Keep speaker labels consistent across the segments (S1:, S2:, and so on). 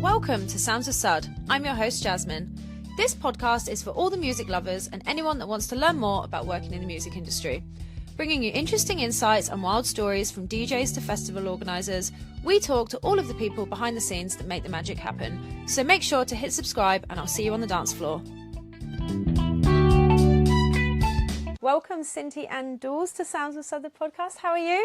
S1: Welcome to Sounds of Sud. I'm your host, Jasmine. This podcast is for all the music lovers and anyone that wants to learn more about working in the music industry. Bringing you interesting insights and wild stories from DJs to festival organisers, we talk to all of the people behind the scenes that make the magic happen. So make sure to hit subscribe and I'll see you on the dance floor. Welcome, Cinti and Dawes, to Sounds of Sud, the podcast. How are you?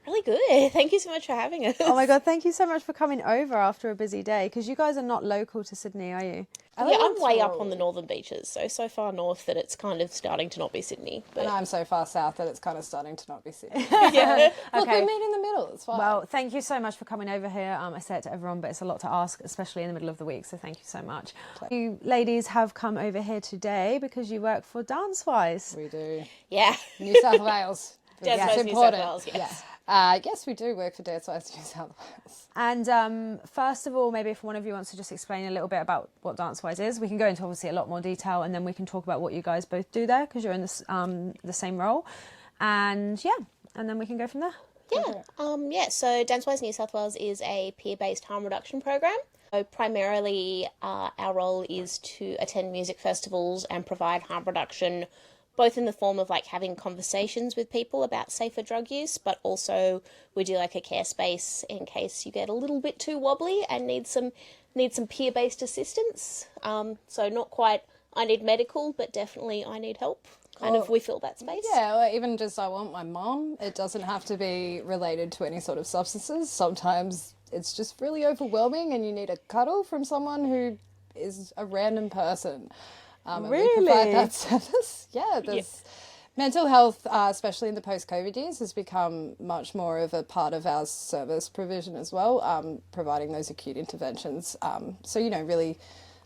S2: Really good. Thank you so much for having us.
S1: Oh my God, thank you so much for coming over after a busy day, because you guys are not local to Sydney, are you?
S2: Yeah, I'm way up on the northern beaches, so far north that it's kind of starting to not be Sydney. But...
S3: And I'm so far south that it's kind of starting to not be Sydney.
S2: Yeah.
S3: Look, we meet in the middle, it's fine.
S1: Well, thank you so much for coming over here. I say it to everyone, but it's a lot to ask, especially in the middle of the week, so thank you so much. You ladies have come over here today because you work for DanceWize.
S3: We do.
S2: Yeah.
S3: New South Wales.
S2: DanceWize New South Wales, yes.
S3: Yes, we do work for DanceWize New South Wales.
S1: And first of all, maybe if one of you wants to just explain a little bit about what DanceWize is, we can go into obviously a lot more detail, and then we can talk about what you guys both do there, because you're in this, the same role. And yeah, and then we can go from there.
S2: Yeah. So DanceWize New South Wales is a peer-based harm reduction program. So primarily, our role is to attend music festivals and provide harm reduction, both in the form of like having conversations with people about safer drug use, but also we do like a care space in case you get a little bit too wobbly and need some peer-based assistance. So not quite I need medical, but definitely I need help. Kind of we fill that space.
S3: Yeah, or even just I want my mum. It doesn't have to be related to any sort of substances. Sometimes it's just really overwhelming and you need a cuddle from someone who is a random person. And we provide that service. Yeah, there's mental health, especially in the post-COVID years, has become much more of a part of our service provision as well, providing those acute interventions. So, you know, really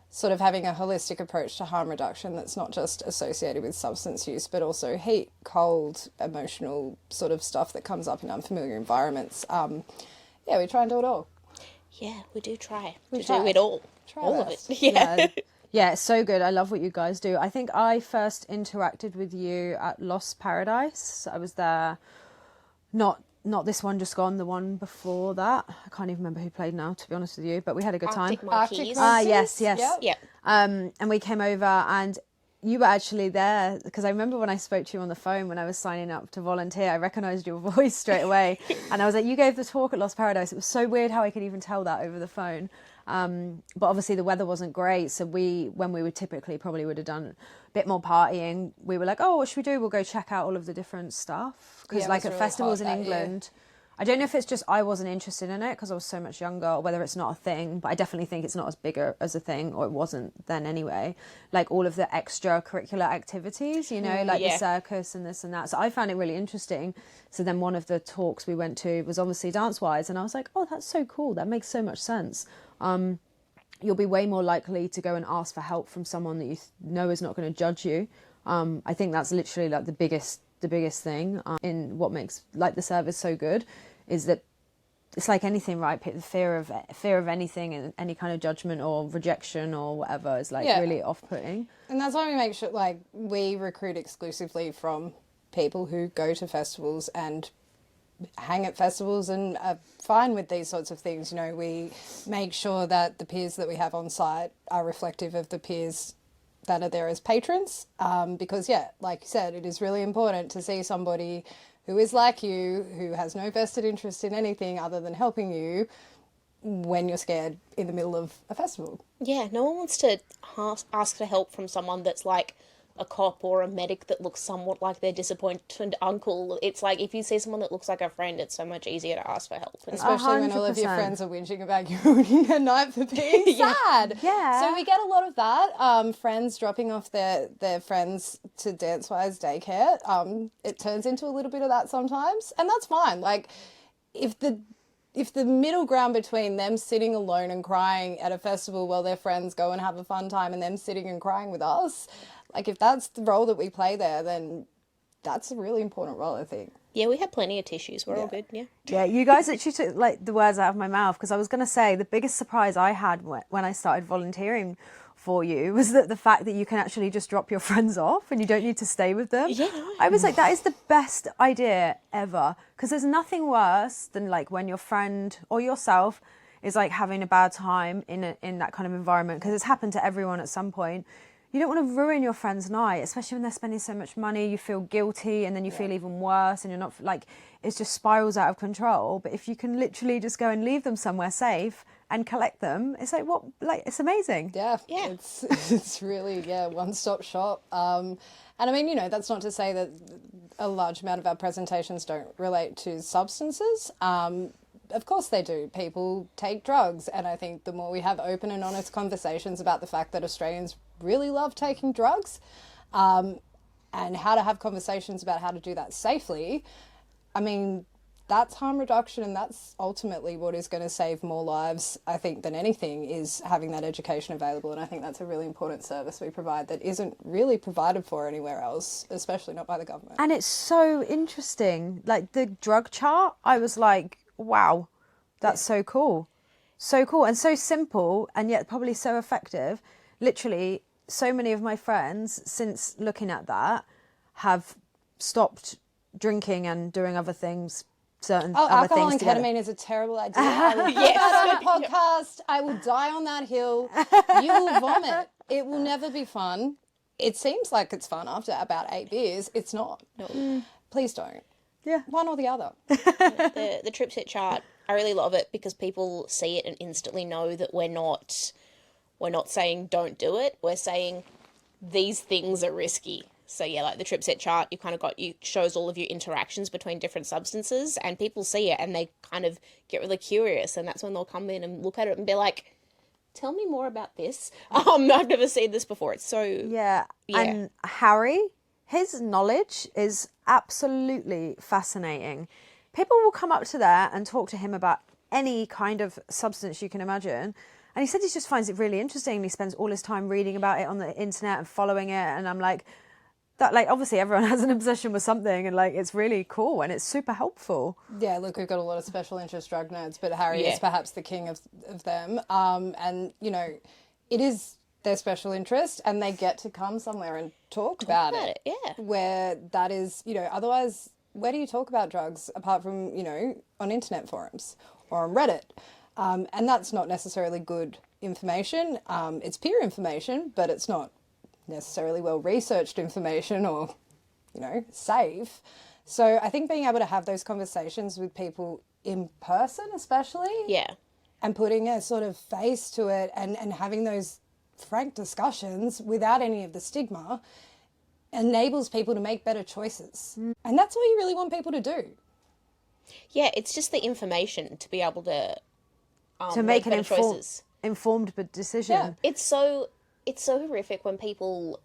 S3: sort of having a holistic approach to harm reduction that's not just associated with substance use, but also heat, cold, emotional sort of stuff that comes up in unfamiliar environments. Yeah, we try and do it all.
S2: Yeah, we do try
S3: do
S2: it all. All of it. Yeah.
S1: Yeah, it's so good. I love what you guys do. I think I first interacted with you at Lost Paradise. I was there, not this one just gone, the one before that. I can't even remember who played now, to be honest with you, but we had a good time.
S2: Arctic
S1: Yes.
S2: Yeah.
S1: And we came over and you were actually there, because I remember when I spoke to you on the phone when I was signing up to volunteer, I recognised your voice straight away. And I was like, you gave the talk at Lost Paradise. It was so weird how I could even tell that over the phone. But obviously the weather wasn't great, so when we would typically probably would have done a bit more partying, we were like, oh, what should we do? We'll go check out all of the different stuff, because like at really festivals in England, I don't know if it's just I wasn't interested in it because I was so much younger, or whether it's not a thing, but I definitely think it's not as big as a thing, or it wasn't then anyway, like all of the extracurricular activities, you know, like the circus and this and that. So I found it really interesting. So then one of the talks we went to was obviously DanceWize, and I was like, oh, that's so cool, that makes so much sense. You'll be way more likely to go and ask for help from someone that you know is not going to judge you. I think that's literally like the biggest thing in what makes like the service so good, is that it's like anything, right? The fear of anything and any kind of judgment or rejection or whatever is like really off-putting.
S3: And that's why we make sure like we recruit exclusively from people who go to festivals and hang at festivals and are fine with these sorts of things. You know, we make sure that the peers that we have on site are reflective of the peers that are there as patrons, because like you said, it is really important to see somebody who is like you, who has no vested interest in anything other than helping you when you're scared in the middle of a festival.
S2: Yeah, no one wants to ask for help from someone that's like a cop or a medic that looks somewhat like their disappointed uncle. It's like if you see someone that looks like a friend, it's so much easier to ask for help.
S3: Especially when all of your friends are whinging about you ruining their night for being sad.
S1: Yeah.
S3: So we get a lot of that. Friends dropping off their friends to DanceWize daycare. It turns into a little bit of that sometimes, and that's fine. Like if the middle ground between them sitting alone and crying at a festival while their friends go and have a fun time and them sitting and crying with us, like if that's the role that we play there, then that's a really important role, I think.
S2: Yeah, we have plenty of tissues. We're all good,
S1: Yeah, you guys actually took like the words out of my mouth, because I was going to say the biggest surprise I had when I started volunteering for you was that the fact that you can actually just drop your friends off and you don't need to stay with them.
S2: Yeah.
S1: I was like, that is the best idea ever, because there's nothing worse than like when your friend or yourself is like having a bad time in that kind of environment, because it's happened to everyone at some point. You don't want to ruin your friend's night, especially when they're spending so much money. You feel guilty, and then you feel even worse, and you're not like, it just spirals out of control. But if you can literally just go and leave them somewhere safe and collect them, it's like, what, like, it's amazing.
S3: Yeah. It's really, one-stop shop. And I mean, you know, that's not to say that a large amount of our presentations don't relate to substances. Of course they do. People take drugs, and I think the more we have open and honest conversations about the fact that Australians really love taking drugs, and how to have conversations about how to do that safely, I mean, that's harm reduction, and that's ultimately what is going to save more lives, I think, than anything, is having that education available. And I think that's a really important service we provide that isn't really provided for anywhere else, especially not by the government.
S1: And it's so interesting. Like the drug chart, I was like, wow, that's so cool. So cool and so simple, and yet probably so effective. Literally, so many of my friends, since looking at that, have stopped drinking and doing other things.
S3: Alcohol and ketamine is a terrible idea. I will put that on a podcast. I will die on that hill. You will vomit. It will never be fun. It seems like it's fun after about 8 beers. It's not. No. Please don't.
S1: Yeah.
S3: One or the other.
S2: The trip set chart, I really love it because people see it and instantly know that we're not saying don't do it. We're saying these things are risky. So yeah, like the trip set chart, you shows all of your interactions between different substances, and people see it and they kind of get really curious, and that's when they'll come in and look at it and be like, tell me more about this. I've never seen this before. It's so
S1: yeah. And Harry, his knowledge is absolutely fascinating. People will come up to there and talk to him about any kind of substance you can imagine. And he said he just finds it really interesting. He spends all his time reading about it on the internet and following it. And I'm like, that, like, obviously everyone has an obsession with something, and like, it's really cool and it's super helpful.
S3: Yeah, look, we've got a lot of special interest drug nerds, but Harry is perhaps the king of them. And, you know, it is their special interest, and they get to come somewhere and talk about it.
S2: Yeah.
S3: Where that is, you know, otherwise, where do you talk about drugs apart from, you know, on internet forums or on Reddit? And that's not necessarily good information. It's peer information, but it's not necessarily well-researched information or, you know, safe. So I think being able to have those conversations with people in person especially, and putting a sort of face to it and having those frank discussions without any of the stigma enables people to make better choices. And that's what you really want people to do.
S2: Yeah, it's just the information to be able to
S1: make an
S2: choices.
S1: informed decision.
S3: Yeah.
S2: It's so horrific when people,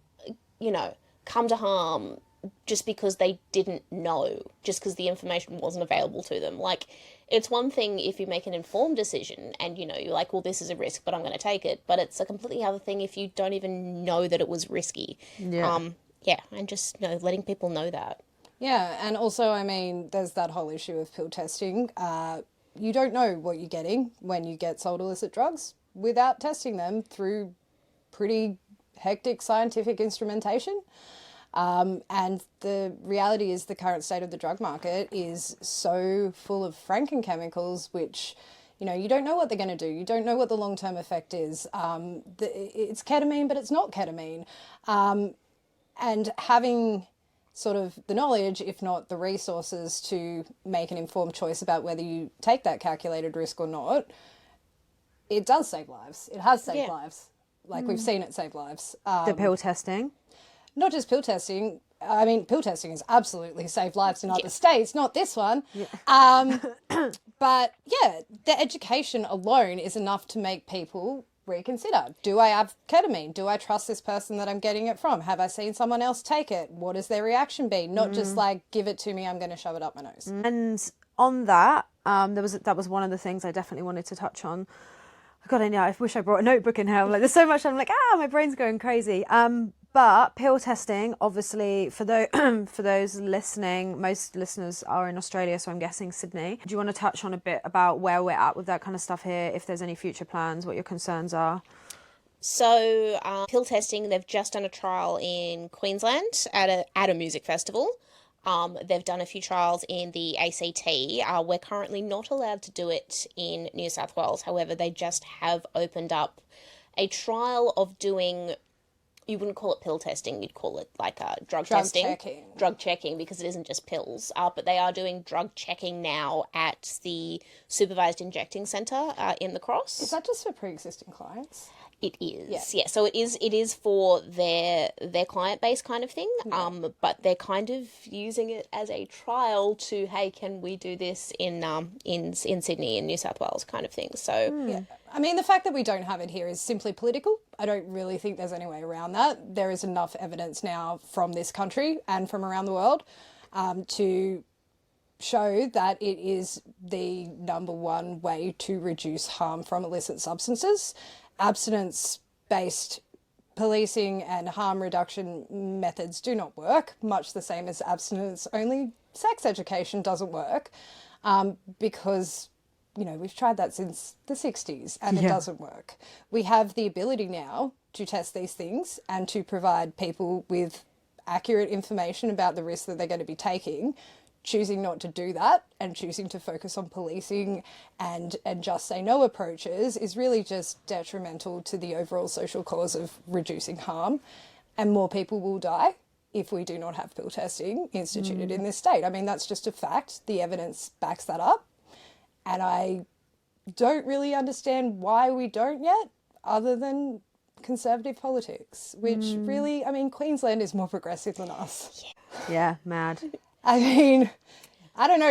S2: you know, come to harm just because they didn't know, just because the information wasn't available to them. Like, it's one thing if you make an informed decision and, you know, you're like, well, this is a risk, but I'm going to take it. But it's a completely other thing if you don't even know that it was risky.
S1: Yeah.
S2: And just, you know, letting people know that.
S3: Yeah, and also, I mean, there's that whole issue of pill testing. You don't know what you're getting when you get sold illicit drugs without testing them through pretty hectic scientific instrumentation. And the reality is the current state of the drug market is so full of frankenchemicals, which, you know, you don't know what they're going to do. You don't know what the long-term effect is. It's ketamine, but it's not ketamine. And having sort of the knowledge, if not the resources, to make an informed choice about whether you take that calculated risk or not, it does save lives. It has saved lives. Like, we've seen it save lives.
S1: The pill testing.
S3: Not just pill testing. I mean, pill testing has absolutely saved lives in other states, not this one. Yeah. But, yeah, the education alone is enough to make people reconsider. Do I have ketamine? Do I trust this person that I'm getting it from? Have I seen someone else take it? What has their reaction been? Not just like, give it to me, I'm going to shove it up my nose.
S1: And on that, that was one of the things I definitely wanted to touch on. God, I wish I brought a notebook in here. Like, there's so much. I'm like, my brain's going crazy. But pill testing, obviously, for those listening, most listeners are in Australia, so I'm guessing Sydney. Do you want to touch on a bit about where we're at with that kind of stuff here, if there's any future plans, what your concerns are?
S2: So, pill testing, they've just done a trial in Queensland at a music festival. They've done a few trials in the ACT. We're currently not allowed to do it in New South Wales. However, they just have opened up a trial of doing, you wouldn't call it pill testing, you'd call it like drug testing.
S3: Checking.
S2: Drug checking, because it isn't just pills. But they are doing drug checking now at the supervised injecting centre in the Cross.
S3: Is that just for pre-existing clients?
S2: It is, yeah. So it is for their client base kind of thing. But they're kind of using it as a trial to, hey, can we do this in Sydney, in New South Wales, kind of thing. So
S3: Yeah. I mean, the fact that we don't have it here is simply political. I don't really think there's any way around that. There is enough evidence now from this country and from around the world to show that it is the number one way to reduce harm from illicit substances. Abstinence-based policing and harm reduction methods do not work, much the same as abstinence-only sex education doesn't work, because, you know, we've tried that since the 60s and it doesn't work. We have the ability now to test these things and to provide people with accurate information about the risks that they're going to be taking. Choosing not to do that and choosing to focus on policing and just say no approaches is really just detrimental to the overall social cause of reducing harm, and more people will die if we do not have pill testing instituted in this state. I mean, that's just a fact. The evidence backs that up, and I don't really understand why we don't yet, other than conservative politics, which really, I mean, Queensland is more progressive than us.
S1: Yeah, mad.
S3: I mean, I don't know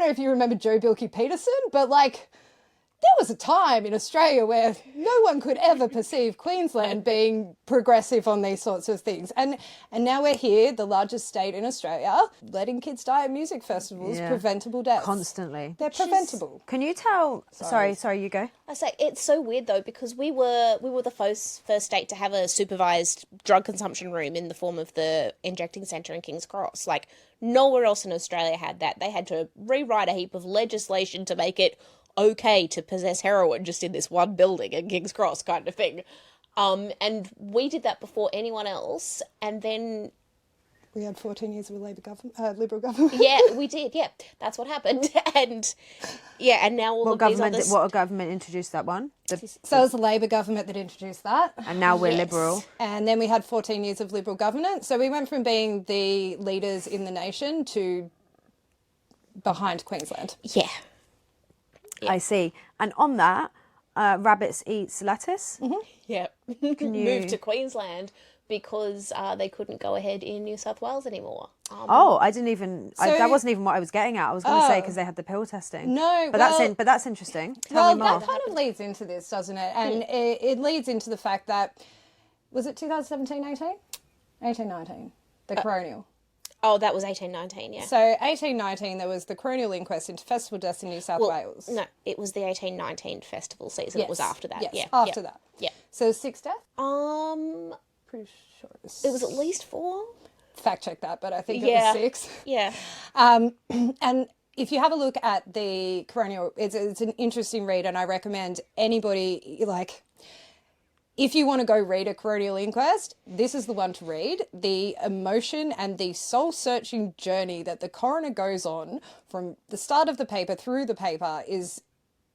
S3: if you remember Joe Bilky Peterson, but like, there was a time in Australia where no one could ever perceive Queensland being progressive on these sorts of things. And now we're here, the largest state in Australia, letting kids die at music festivals, preventable deaths.
S1: Constantly.
S3: They're preventable.
S1: Can you tell... Sorry, you go.
S2: I say it's so weird though, because we were the first state to have a supervised drug consumption room in the form of the injecting centre in King's Cross. Like, nowhere else in Australia had that. They had to rewrite a heap of legislation to make it okay to possess heroin just in this one building in King's Cross, kind of thing. And we did that before anyone else, and then
S3: We had 14 years of a Liberal government.
S2: yeah, we did. Yeah, that's what happened. And yeah, and now all
S1: What
S2: of
S1: government?
S2: these
S1: What government introduced that one?
S3: So it was the Labor government that introduced that.
S1: And now we're
S2: Yes.
S1: Liberal.
S3: And then we had 14 years of Liberal government. So we went from being the leaders in the nation to behind Queensland.
S2: Yeah.
S1: I see. And on that, rabbits eats lettuce.
S2: Yeah. Moved to Queensland because they couldn't go ahead in New South Wales anymore.
S1: I didn't even.
S3: So-
S1: that wasn't even what I was getting at. I was going to say because they had the pill testing.
S3: No,
S1: but that's interesting. Tell
S3: Well,
S1: me more.
S3: that kind of leads into this, doesn't it? And it leads into the fact that, was it 2017, 18? 18, 19, the coronial.
S2: Oh, that was 1819, yeah.
S3: So 1819, there was the coronial inquest into festival deaths in New South Wales.
S2: No, it was the 1819 festival season. It was after that.
S3: Yes,
S2: Yeah.
S3: after that.
S2: Yeah.
S3: So 6 deaths?
S2: Pretty
S3: sure it was.
S2: It was at least 4.
S3: Fact check that, but I think it was 6.
S2: Yeah.
S3: And if you have a look at the coronial, it's an interesting read, and I recommend anybody, like, if you want to go read a coronial inquest, this is the one to read. The emotion and the soul-searching journey that the coroner goes on from the start of the paper through the paper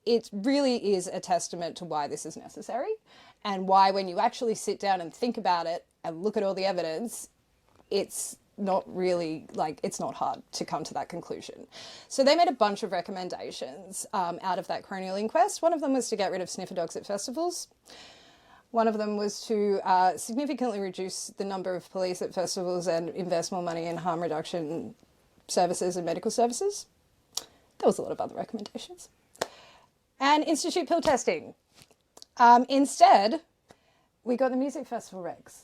S3: it really is a testament to why this is necessary, and why when you actually sit down and think about it and look at all the evidence, it's not really, like, it's not hard to come to that conclusion. So they made a bunch of recommendations out of that coronial inquest. One of them was to get rid of sniffer dogs at festivals. One of them was to significantly reduce the number of police at festivals and invest more money in harm reduction services and medical services. There was a lot of other recommendations. And institute pill testing. Instead, we got the music festival regs.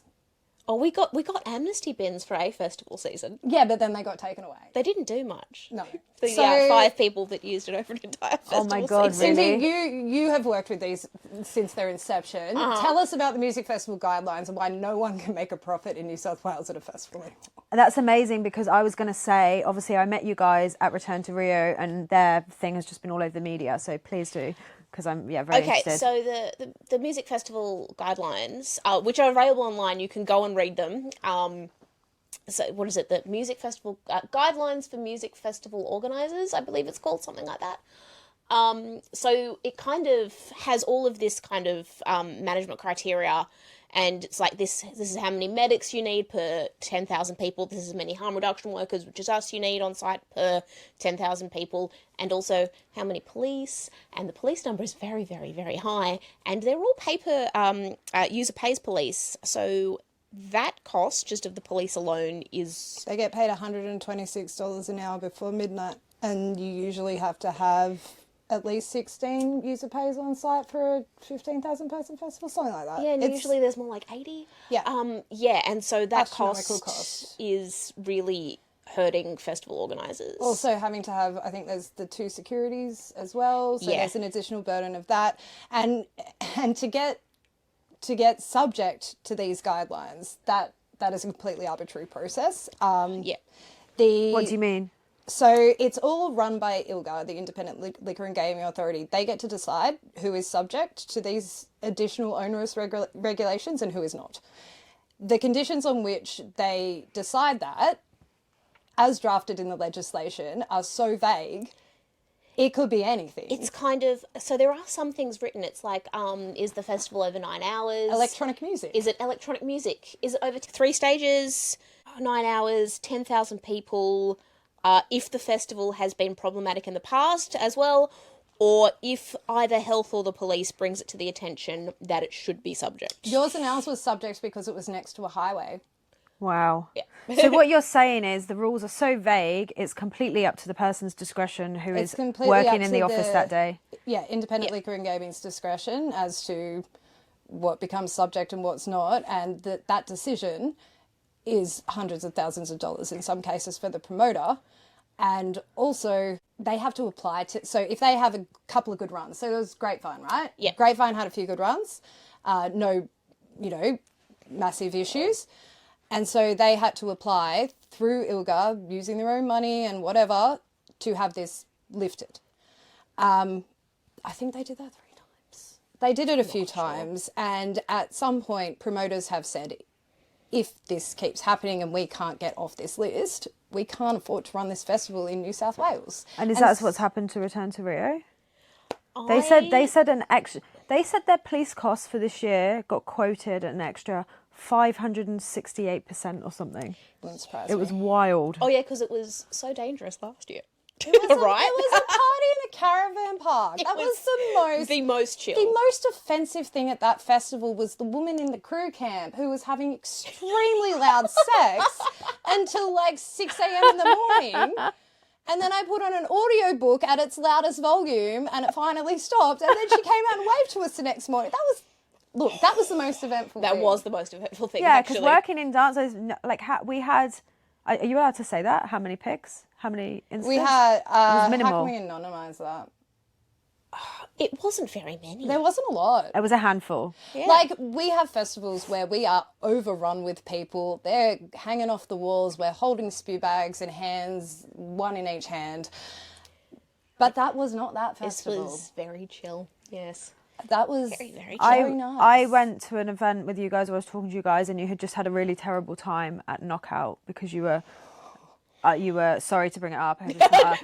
S2: Oh, we got amnesty bins for a festival season.
S3: Yeah, but then they got taken away.
S2: They didn't do much.
S3: No.
S2: The
S3: So-
S2: 5 people that used it over an entire festival
S1: Oh my God,
S2: season.
S1: really?
S3: Cindy, you have worked with these since their inception. Tell us about the music festival guidelines and why no one can make a profit in New South Wales at a festival anymore.
S1: That's amazing, because I was going to say, obviously, I met you guys at Return to Rio, and their thing has just been all over the media. So please do, because I'm very
S2: Okay,
S1: interested.
S2: so the music festival guidelines, which are available online, you can go and read them. so what is it? The music festival guidelines for music festival organizers, I believe it's called, something like that. So it kind of has all of this kind of management criteria, and it's like this is how many medics you need per 10,000 people. This is how many harm reduction workers, which is us, you need on site per 10,000 people, and also how many police. And the police number is very, very, very high, and they're all user pays police. So that cost just of the police alone is...
S3: They get paid $126 an hour before midnight, and you usually have to have at least 16 user pays on site for a 15,000 person festival, something like that.
S2: Yeah, and usually there's more like 80.
S3: Yeah.
S2: Yeah, and so that
S3: Astronomical
S2: cost is really hurting festival organisers.
S3: Also having to have, I think there's the 2 securities as well, so there's an additional burden of that. And to get subject to these guidelines, that is a completely arbitrary process.
S1: What do you mean?
S3: So it's all run by ILGA, the Independent Liquor and Gaming Authority. They get to decide who is subject to these additional onerous regulations and who is not. The conditions on which they decide that, as drafted in the legislation, are so vague, it could be anything.
S2: It's kind of... So there are some things written. It's like, is the festival over 9 hours?
S3: Electronic music.
S2: Is it electronic music? Is it over 3 stages, 9 hours, 10,000 people... if the festival has been problematic in the past as well, or if either health or the police brings it to the attention that it should be subject.
S3: Yours and ours was subject because it was next to a highway.
S1: Wow.
S2: Yeah.
S1: So what you're saying is the rules are so vague, it's completely up to the person's discretion who is working in the office that day.
S3: Yeah, Independent Liquor and Gaming's discretion as to what becomes subject and what's not, and that decision is hundreds of thousands of dollars in some cases for the promoter. And also they have to apply to, so if they have a couple of good runs, so there was Grapevine, right?
S2: Yeah.
S3: Grapevine had a few good runs, no, massive issues. And so they had to apply through ILGA using their own money and whatever to have this lifted. I think they did that 3 times. They did it a few times. And at some point promoters have said, if this keeps happening and we can't get off this list, we can't afford to run this festival in New South Wales.
S1: And that what's happened to Return to Rio? They said their police costs for this year got quoted at an extra 568% or something.
S3: Wouldn't surprise
S1: It
S3: me.
S1: was wild.
S2: Oh yeah, because it was so dangerous last year.
S3: It was
S2: Right?
S3: It was a party in a caravan park. That was
S2: the most chill.
S3: The most offensive thing at that festival was the woman in the crew camp who was having extremely loud sex until like 6 a.m. in the morning. And then I put on an audiobook at its loudest volume and it finally stopped. And then she came out and waved to us the next morning. That was the most eventful thing.
S2: That was the most eventful thing,
S1: Yeah, because
S2: actually.
S1: working in dance, we had... Are you allowed to say that? How many picks? How many incidents?
S3: We had...
S1: it was minimal.
S3: How can we anonymise that?
S2: It wasn't very many.
S3: There wasn't a lot.
S1: It was a handful.
S2: Yeah.
S3: Like, we have festivals where we are overrun with people. They're hanging off the walls. We're holding spew bags in hands, 1 in each hand. But that was not that festival.
S2: This was very chill, yes.
S3: That was
S2: Very, very
S3: very nice.
S1: I went to an event with you guys where I was talking to you guys and you had just had a really terrible time at Knockout because you were sorry to bring it up.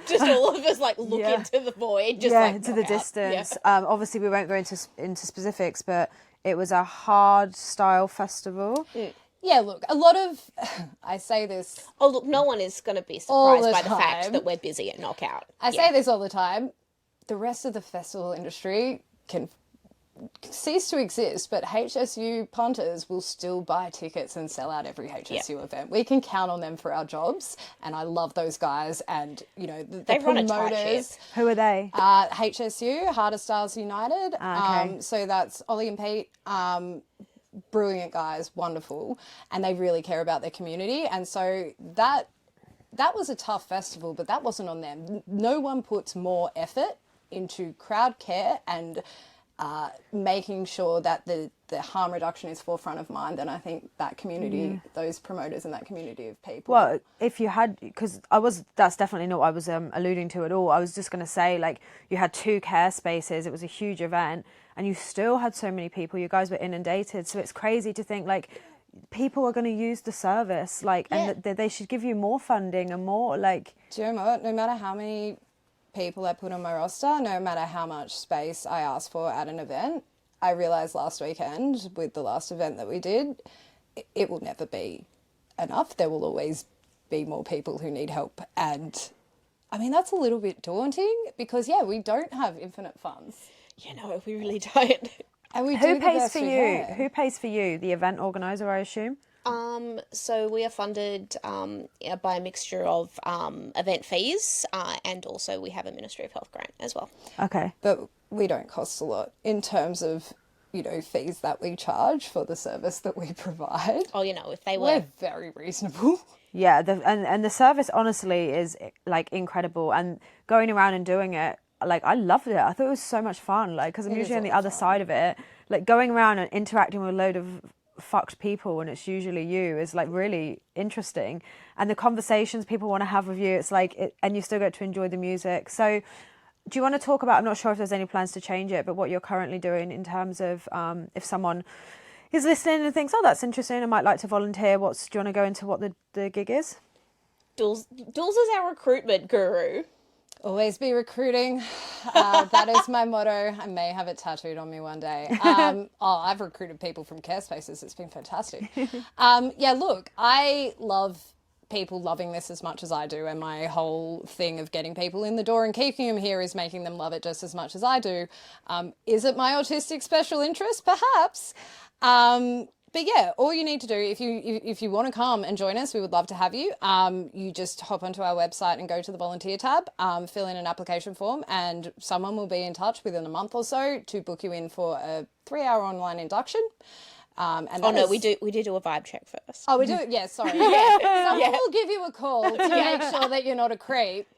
S2: Just all of us look into the void. Just
S1: into the distance.
S2: Yeah.
S1: Obviously, we won't go into specifics, but it was a hard style festival.
S3: Yeah, look, a lot of... I say this...
S2: Oh, look, no one is going to be
S3: All
S2: surprised
S3: the
S2: by the fact
S3: time.
S2: that we're busy at Knockout.
S3: I say this all the time. The rest of the festival industry can cease to exist, but HSU punters will still buy tickets and sell out every HSU event. We can count on them for our jobs, and I love those guys. And the
S2: They run a tight
S3: promoters.
S2: ship.
S1: Who are they?
S3: HSU, Harder Stars United.
S1: Okay.
S3: So that's Ollie and Pete. Brilliant guys, wonderful, and they really care about their community. And so that was a tough festival, but that wasn't on them. No one puts more effort into crowd care and making sure that the harm reduction is forefront of mind than I think that community, those promoters and that community of people.
S1: Well, if you had, because that's definitely not what I was alluding to at all. I was just going to say, you had 2 care spaces. It was a huge event and you still had so many people. You guys were inundated. So it's crazy to think, people are going to use the service, like, and they should give you more funding and more, like.
S3: Do you know what? No matter how many people I put on my roster, no matter how much space I ask for at an event, I realised last weekend with the last event that we did, it will never be enough. There will always be more people who need help. And I mean, that's a little bit daunting because, yeah, we don't have infinite funds.
S2: You know, we really don't.
S3: And we
S1: Who
S3: do the
S1: pays
S3: best
S1: for
S3: we
S1: you?
S3: can.
S1: Who pays for you? The event organizer, I assume?
S2: So we are funded by a mixture of event fees and also we have a Ministry of Health grant as well.
S1: Okay.
S3: But we don't cost a lot in terms of, you know, fees that we charge for the service that we provide.
S2: Oh, you know, if they were...
S3: We're very reasonable.
S1: Yeah, and the service honestly is like incredible, and going around and doing it, like, I loved it. I thought it was so much fun, like, because I'm usually on the other side of it, like going around and interacting with a load of fucked people, and it's usually you, is like really interesting, and the conversations people want to have with you, it's like and you still get to enjoy the music. So do you want to talk about, I'm not sure if there's any plans to change it, but what you're currently doing in terms of if someone is listening and thinks, oh, that's interesting, I might like to volunteer, do you want to go into what the gig is?
S2: Jules is our recruitment guru.
S3: Always be recruiting. That is my motto. I may have it tattooed on me one day. I've recruited people from care spaces. It's been fantastic. Yeah, look, I love people loving this as much as I do, and my whole thing of getting people in the door and keeping them here is making them love it just as much as I do. Is it my autistic special interest? Perhaps. But yeah, all you need to do, if you want to come and join us, we would love to have you. You just hop onto our website and go to the volunteer tab, fill in an application form, and someone will be in touch within a month or so to book you in for a 3-hour online induction.
S2: We do a vibe check first.
S3: Oh, we do? Yeah, sorry. Someone will give you a call to make sure that you're not a creep.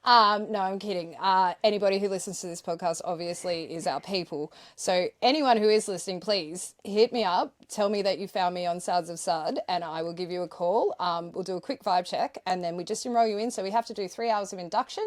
S3: No, I'm kidding. Anybody who listens to this podcast obviously is our people. So anyone who is listening, please hit me up. Tell me that you found me on Sounds of Sud and I will give you a call. We'll do a quick vibe check and then we just enroll you in. So we have to do 3 hours of induction.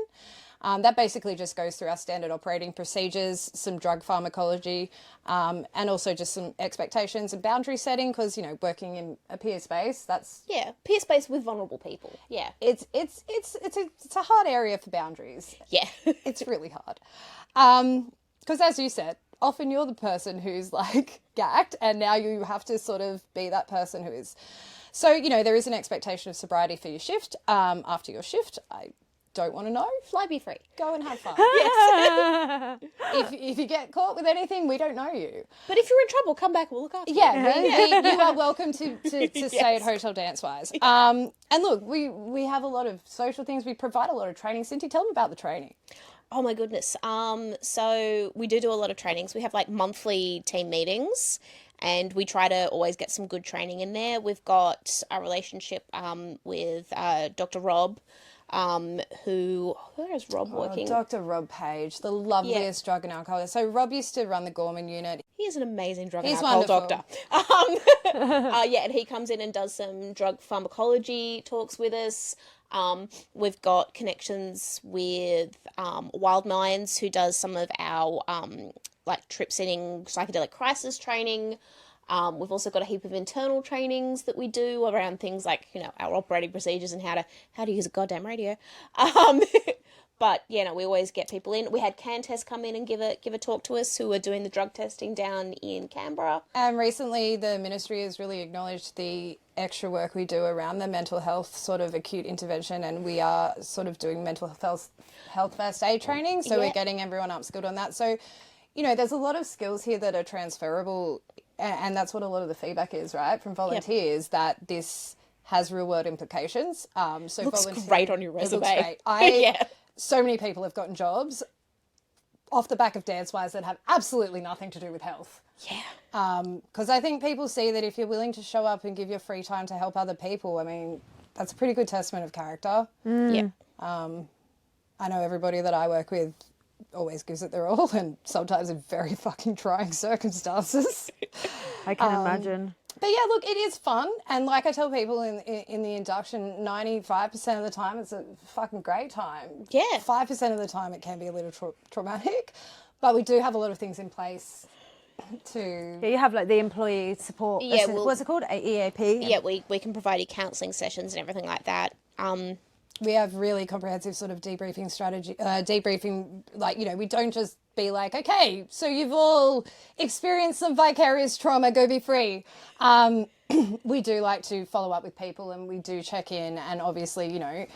S3: That basically just goes through our standard operating procedures, some drug pharmacology, and also just some expectations and boundary setting because, you know, working in a peer space, that's...
S2: Yeah, peer space with vulnerable people. Yeah.
S3: It's a hard area for boundaries.
S2: Yeah.
S3: It's really hard. Because as you said, often you're the person who's like gacked and now you have to sort of be that person who is... So, you know, there is an expectation of sobriety for your shift. After your shift, I don't want to know.
S2: Fly be free.
S3: Go and have fun. Yes. if you get caught with anything, we don't know you.
S2: But if you're in trouble, come back. We'll look after you.
S3: Yeah, you are welcome to stay at Hotel DanceWize. And look, we have a lot of social things. We provide a lot of training. Cindy, tell them about the training.
S2: Oh my goodness. So we do a lot of trainings. We have like monthly team meetings and we try to always get some good training in there. We've got a relationship with Dr. Rob. Where is Rob working?
S3: Dr. Rob Page, the loveliest drug and alcohol. So Rob used to run the Gorman unit.
S2: He is an amazing drug and alcohol doctor. And he comes in and does some drug pharmacology talks with us. We've got connections with Wild Minds, who does some of our trip setting psychedelic crisis training. We've also got a heap of internal trainings that we do around things like, you know, our operating procedures and how to use a goddamn radio. But, you know, we always get people in. We had CanTest come in and give a talk to us who are doing the drug testing down in Canberra.
S3: And recently the ministry has really acknowledged the extra work we do around the mental health sort of acute intervention, and we are sort of doing mental health first aid training. So we're getting everyone upskilled on that. So, you know, there's a lot of skills here that are transferable. And that's what a lot of the feedback is, right, from volunteers, that this has real-world implications. So
S2: looks great on your resume.
S3: It looks great. So many people have gotten jobs off the back of DanceWize that have absolutely nothing to do with health.
S2: Yeah.
S3: Because I think people see that if you're willing to show up and give your free time to help other people, I mean, that's a pretty good testament of character.
S2: Yeah.
S3: I know everybody that I work with always gives it their all, and sometimes in very fucking trying circumstances.
S1: I can imagine.
S3: But yeah, look, it is fun, and like I tell people in the induction, 95% of the time it's a fucking great time.
S2: Yeah.
S3: 5% of the time it can be a little traumatic, but we do have a lot of things in place to...
S1: Yeah, you have like the employee support.
S2: Yeah, well-
S1: what's it called? EAP.
S2: Yeah, we can provide you counselling sessions and everything like that.
S3: We have really comprehensive sort of debriefing strategy, like, you know, we don't just be like, okay, so you've all experienced some vicarious trauma, go be free. We do like to follow up with people and we do check in, and obviously, you know,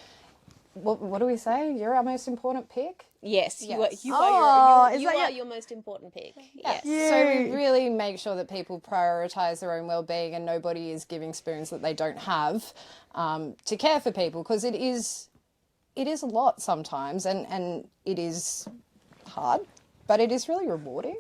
S3: what do we say? You're our most important pick?
S2: Yes,
S3: Yes.
S2: you
S1: Oh,
S2: are
S1: is that
S2: your most important pick. Yes.
S3: So we really make sure that people prioritise their own well-being and nobody is giving spoons that they don't have to care for people, because it is a lot sometimes, and it is hard, but it is really rewarding.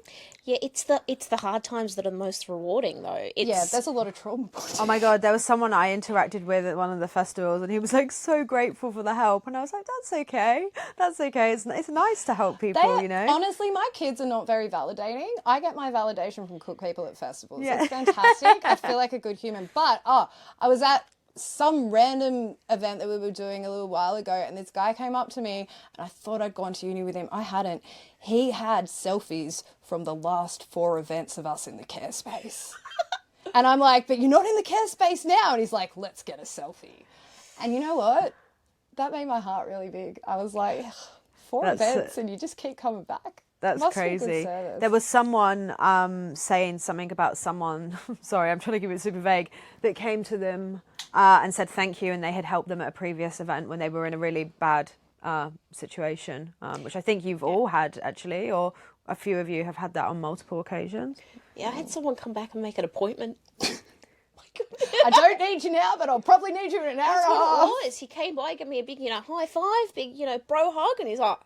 S2: Yeah, it's the hard times that are most rewarding, though.
S3: There's a lot of trauma.
S1: Oh my God, there was someone I interacted with at one of the festivals and he was like so grateful for the help. And I was like, that's okay. That's okay. It's nice to help people, you know?
S3: Honestly, my kids are not very validating. I get my validation from cook people at festivals.
S1: Yeah.
S3: It's fantastic. I feel like a good human. But, I was at some random event that we were doing a little while ago, and this guy came up to me, and I thought I'd gone to uni with him. I hadn't. He had selfies from the last 4 events of us in the care space. And I'm like, but you're not in the care space now. And he's like, let's get a selfie. And you know what? That made my heart really big. I was like, 4 events and you just keep coming back.
S1: That's
S3: Must be good
S1: crazy.
S3: service.
S1: There was someone saying something about someone, sorry, I'm trying to keep it super vague, that came to them and said thank you, and they had helped them at a previous event when they were in a really bad situation, which I think you've all had actually, or a few of you have had that on multiple occasions.
S2: Yeah, I had someone come back and make an appointment.
S3: I don't need you now, but I'll probably need you in an hour
S2: That's
S3: and a half.
S2: what it was. He came by, gave me a big, high five, big, bro hug, and he's like,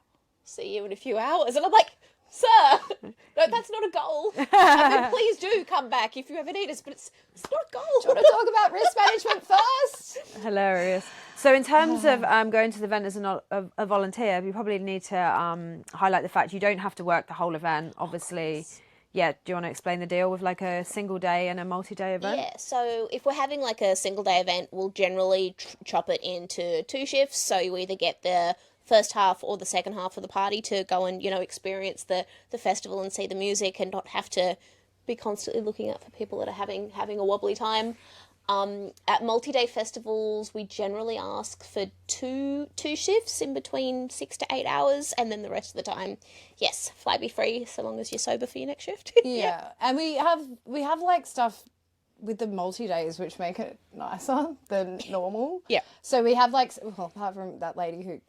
S2: see you in a few hours. And I'm like, sir, no, that's not a goal. I mean, please do come back if you ever need us, but it's not a goal.
S3: Do you want to talk about risk management first?
S1: Hilarious. So in terms of going to the event as a volunteer, you probably need to highlight the fact you don't have to work the whole event, obviously. Yeah, do you want to explain the deal with like a single day and a multi-day event?
S2: Yeah, so if we're having like a single day event, we'll generally chop it into 2 shifts. So you either get the first half or the second half of the party to go and, experience the festival and see the music and not have to be constantly looking out for people that are having a wobbly time. At multi-day festivals, we generally ask for two shifts in between 6 to 8 hours, and then the rest of the time, yes, fly be free so long as you're sober for your next shift.
S3: Yeah, and we have like stuff with the multi-days which make it nicer than normal.
S2: Yeah.
S3: So we have like, well, apart from that lady who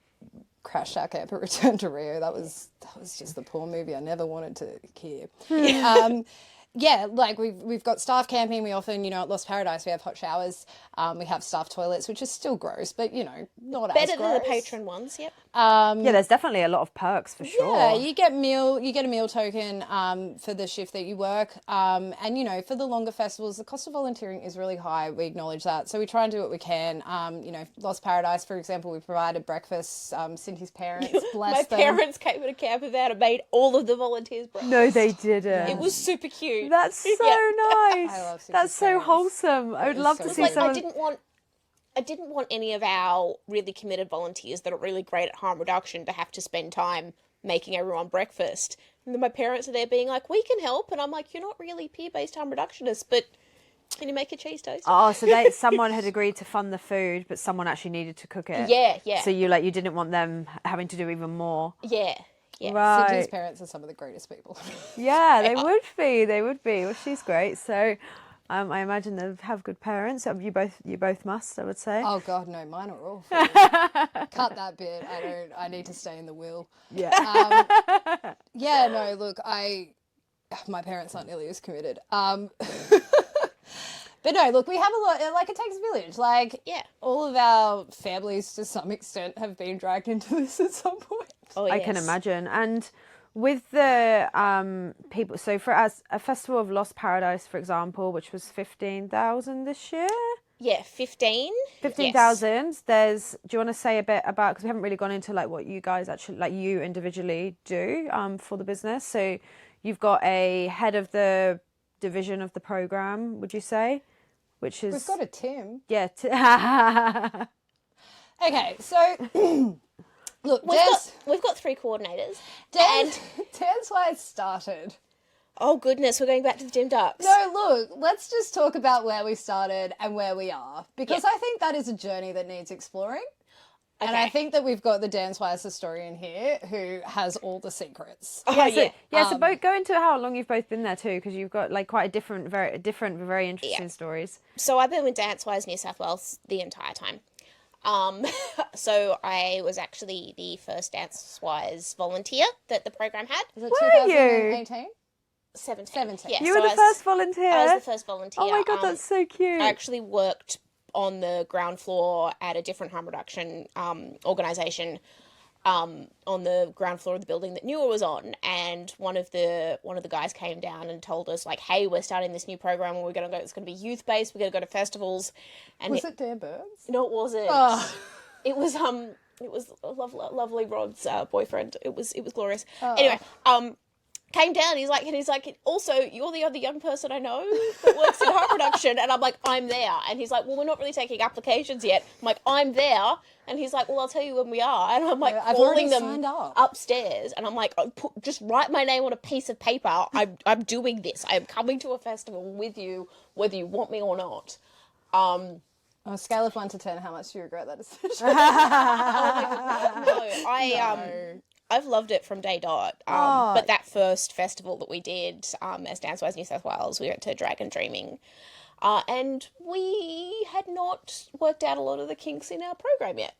S3: crashed our camp at Return to Rio, that was just the poor movie I never wanted to hear. Yeah, like we've got staff camping. We often, at Lost Paradise, we have hot showers. We have staff toilets, which is still gross, but not
S2: Better
S3: as gross.
S2: than the patron ones, yep.
S1: Yeah, there's definitely a lot of perks for sure.
S3: Yeah, you get a meal token for the shift that you work. And for the longer festivals, the cost of volunteering is really high. We acknowledge that. So we try and do what we can. Lost Paradise, for example, we provided breakfast. Cynthia's parents, bless them.
S2: My parents came in a camper van and made all of the volunteers breakfast.
S1: No, they didn't.
S2: It was super cute.
S1: That's so nice.
S3: I love Cynthia's
S1: That's so
S3: parents.
S1: wholesome. I would
S3: is
S1: love
S3: so
S1: to
S3: good.
S1: see
S2: Like,
S1: someone.
S2: I didn't want any of our really committed volunteers that are really great at harm reduction to have to spend time making everyone breakfast. And then my parents are there being like, we can help. And I'm like, you're not really peer-based harm reductionists, but can you make a cheese toast?
S1: Oh, so someone had agreed to fund the food, but someone actually needed to cook it.
S2: Yeah.
S1: So you didn't want them having to do even more.
S2: Yeah.
S1: Right.
S3: Cynthia's parents are some of the greatest people.
S1: Yeah, they would be. They would be. Well, she's great. So I imagine they have good parents. You both must, I would say.
S3: Oh God, no, mine are awful. Cut that bit. I need to stay in the will.
S1: Yeah.
S3: Yeah, no, look, my parents aren't nearly as committed. But no, look, we have a lot, like it takes a village. Like,
S2: Yeah.
S3: all of our families to some extent have been dragged into this at some point.
S2: Oh,
S1: I can imagine. And with the people, so for us, a festival of Lost Paradise, for example, which was 15,000 this year.
S2: Yeah, 15.
S1: 15,000. Do you want to say a bit about, because we haven't really gone into like what you guys actually, like you individually do for the business. So you've got a head of the division of the program, would you say? Which is...
S3: We've got a Tim.
S1: Yeah.
S3: Okay, so look,
S2: We've got 3 coordinators.
S3: DanceWize started
S2: Oh, goodness, we're going back to the Dim Ducks.
S3: No, look, let's just talk about where we started and where we are, because I think that is a journey that needs exploring. And I think that we've got the DanceWize historian here who has all the secrets.
S1: So both go into how long you've both been there too, because you've got like quite a very interesting stories.
S2: So I've been with DanceWize New South Wales the entire time. So I was actually the first DanceWize volunteer that the program had.
S3: Was it 2018?
S2: 17. Yeah,
S1: You were the first volunteer?
S2: I was the first volunteer.
S1: Oh my God, that's so cute.
S2: I actually worked on the ground floor at a different harm reduction organisation on the ground floor of the building that Newer was on, and one of the guys came down and told us, like, hey, we're starting this new program and it's going to be youth based, we're going to go to festivals. And
S3: was it Dan Burns?
S2: No, it wasn't.
S3: Oh.
S2: It was lovely Rod's boyfriend. It was glorious. Anyway, came down, he's like, also, you're the other young person I know that works in harm reduction. And I'm like, I'm there. And he's like, well, we're not really taking applications yet. I'm like, I'm there. And he's like, well, I'll tell you when we are. And I'm like, calling them upstairs. And I'm like, just write my name on a piece of paper. I'm doing this. I'm coming to a festival with you, whether you want me or not.
S3: On a scale of 1 to 10, how much do you regret that decision?
S2: I've loved it from day dot. But that first festival that we did as DanceWize New South Wales, we went to Dragon Dreaming. And we had not worked out a lot of the kinks in our program yet.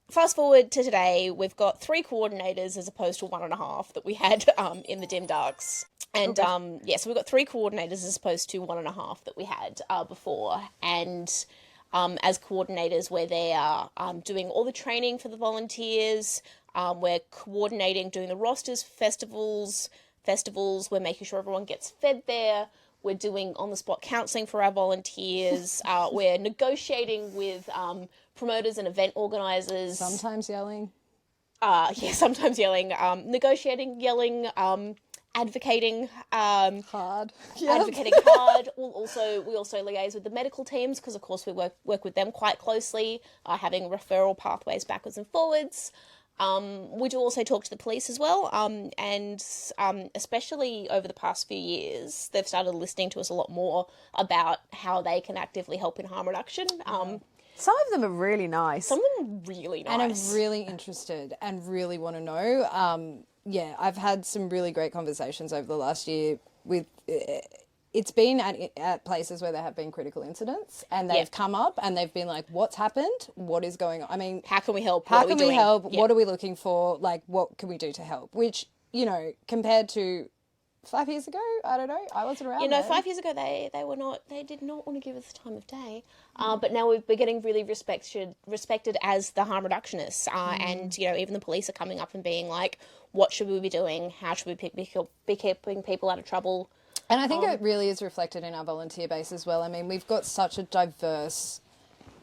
S2: Fast forward to today, we've got 3 coordinators as opposed to 1.5 that we had in the Dim Ducks. And so we've got 3 coordinators as opposed to 1.5 that we had before. And as coordinators, we're there doing all the training for the volunteers. We're coordinating, doing the rosters for festivals. We're making sure everyone gets fed there. We're doing on-the-spot counselling for our volunteers. We're negotiating with promoters and event organisers.
S3: Sometimes yelling.
S2: Sometimes yelling. Negotiating, yelling, advocating.
S3: Hard.
S2: Advocating hard. We also liaise with the medical teams because, of course, we work with them quite closely, having referral pathways backwards and forwards. We do also talk to the police as well, and especially over the past few years, they've started listening to us a lot more about how they can actively help in harm reduction.
S1: Some of them are really nice.
S2: Some of them are really nice.
S3: And I'm really interested and really want to know. I've had some really great conversations over the last year with... It's been at places where there have been critical incidents and they've come up and they've been like, what's happened? What is going on? I mean...
S2: How can we help?
S3: How can we help? Yeah. What are we looking for? Like, what can we do to help? Which, compared to 5 years ago, I don't know, I wasn't around then.
S2: 5 years ago they did not want to give us the time of day. But now we're getting really respected as the harm reductionists. And, even the police are coming up and being like, what should we be doing? How should we be keeping people out of trouble?
S3: And I think it really is reflected in our volunteer base as well. I mean, we've got such a diverse...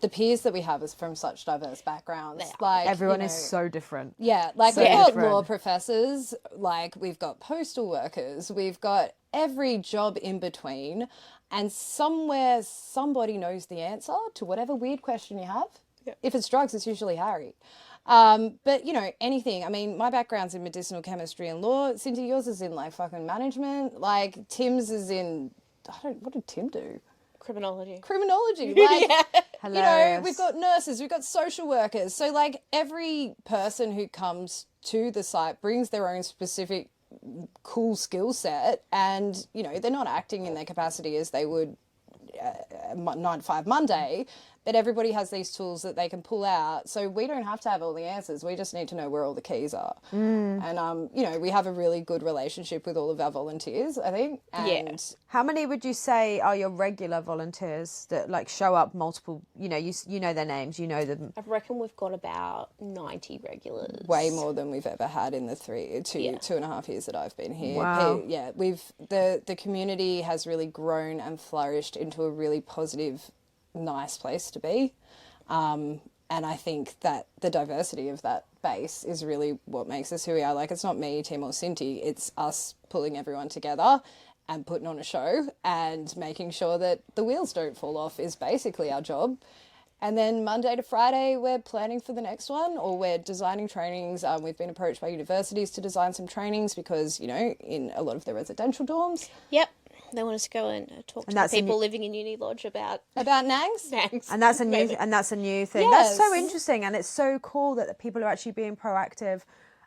S3: The peers that we have is from such diverse backgrounds. Like
S1: everyone is so different.
S3: Yeah, like we've got law professors, like we've got postal workers, we've got every job in between, and somewhere somebody knows the answer to whatever weird question you have. Yeah. If it's drugs, it's usually Harry. But, anything. I mean, my background's in medicinal chemistry and law. Cindy, yours is in, like, fucking management. Like, Tim's is in... what did Tim do?
S2: Criminology.
S3: Like,
S1: Hilarious.
S3: We've got nurses, we've got social workers. So, like, every person who comes to the site brings their own specific cool skill set and, they're not acting in their capacity as they would 9 to 5 Monday, but everybody has these tools that they can pull out. So we don't have to have all the answers. We just need to know where all the keys are. And, we have a really good relationship with all of our volunteers, I think. And
S1: How many would you say are your regular volunteers that, like, show up multiple, you know their names, you know them?
S2: I reckon we've got about 90 regulars.
S3: Way more than we've ever had in the 2.5 years that I've been here.
S1: Wow.
S3: Yeah, the community has really grown and flourished into a really positive, nice place to be. And I think that the diversity of that base is really what makes us who we are. Like, it's not me, Tim or Cindy, it's us pulling everyone together and putting on a show and making sure that the wheels don't fall off is basically our job. And then Monday to Friday, we're planning for the next one, or we're designing trainings. We've been approached by universities to design some trainings because, you know, in a lot of the residential dorms.
S2: Yep. They want us to go and talk to the people living in Uni Lodge about
S3: NANGs.
S2: NANGs.
S1: And that's a new thing.
S3: Yes.
S1: That's so interesting, and it's so cool that the people are actually being proactive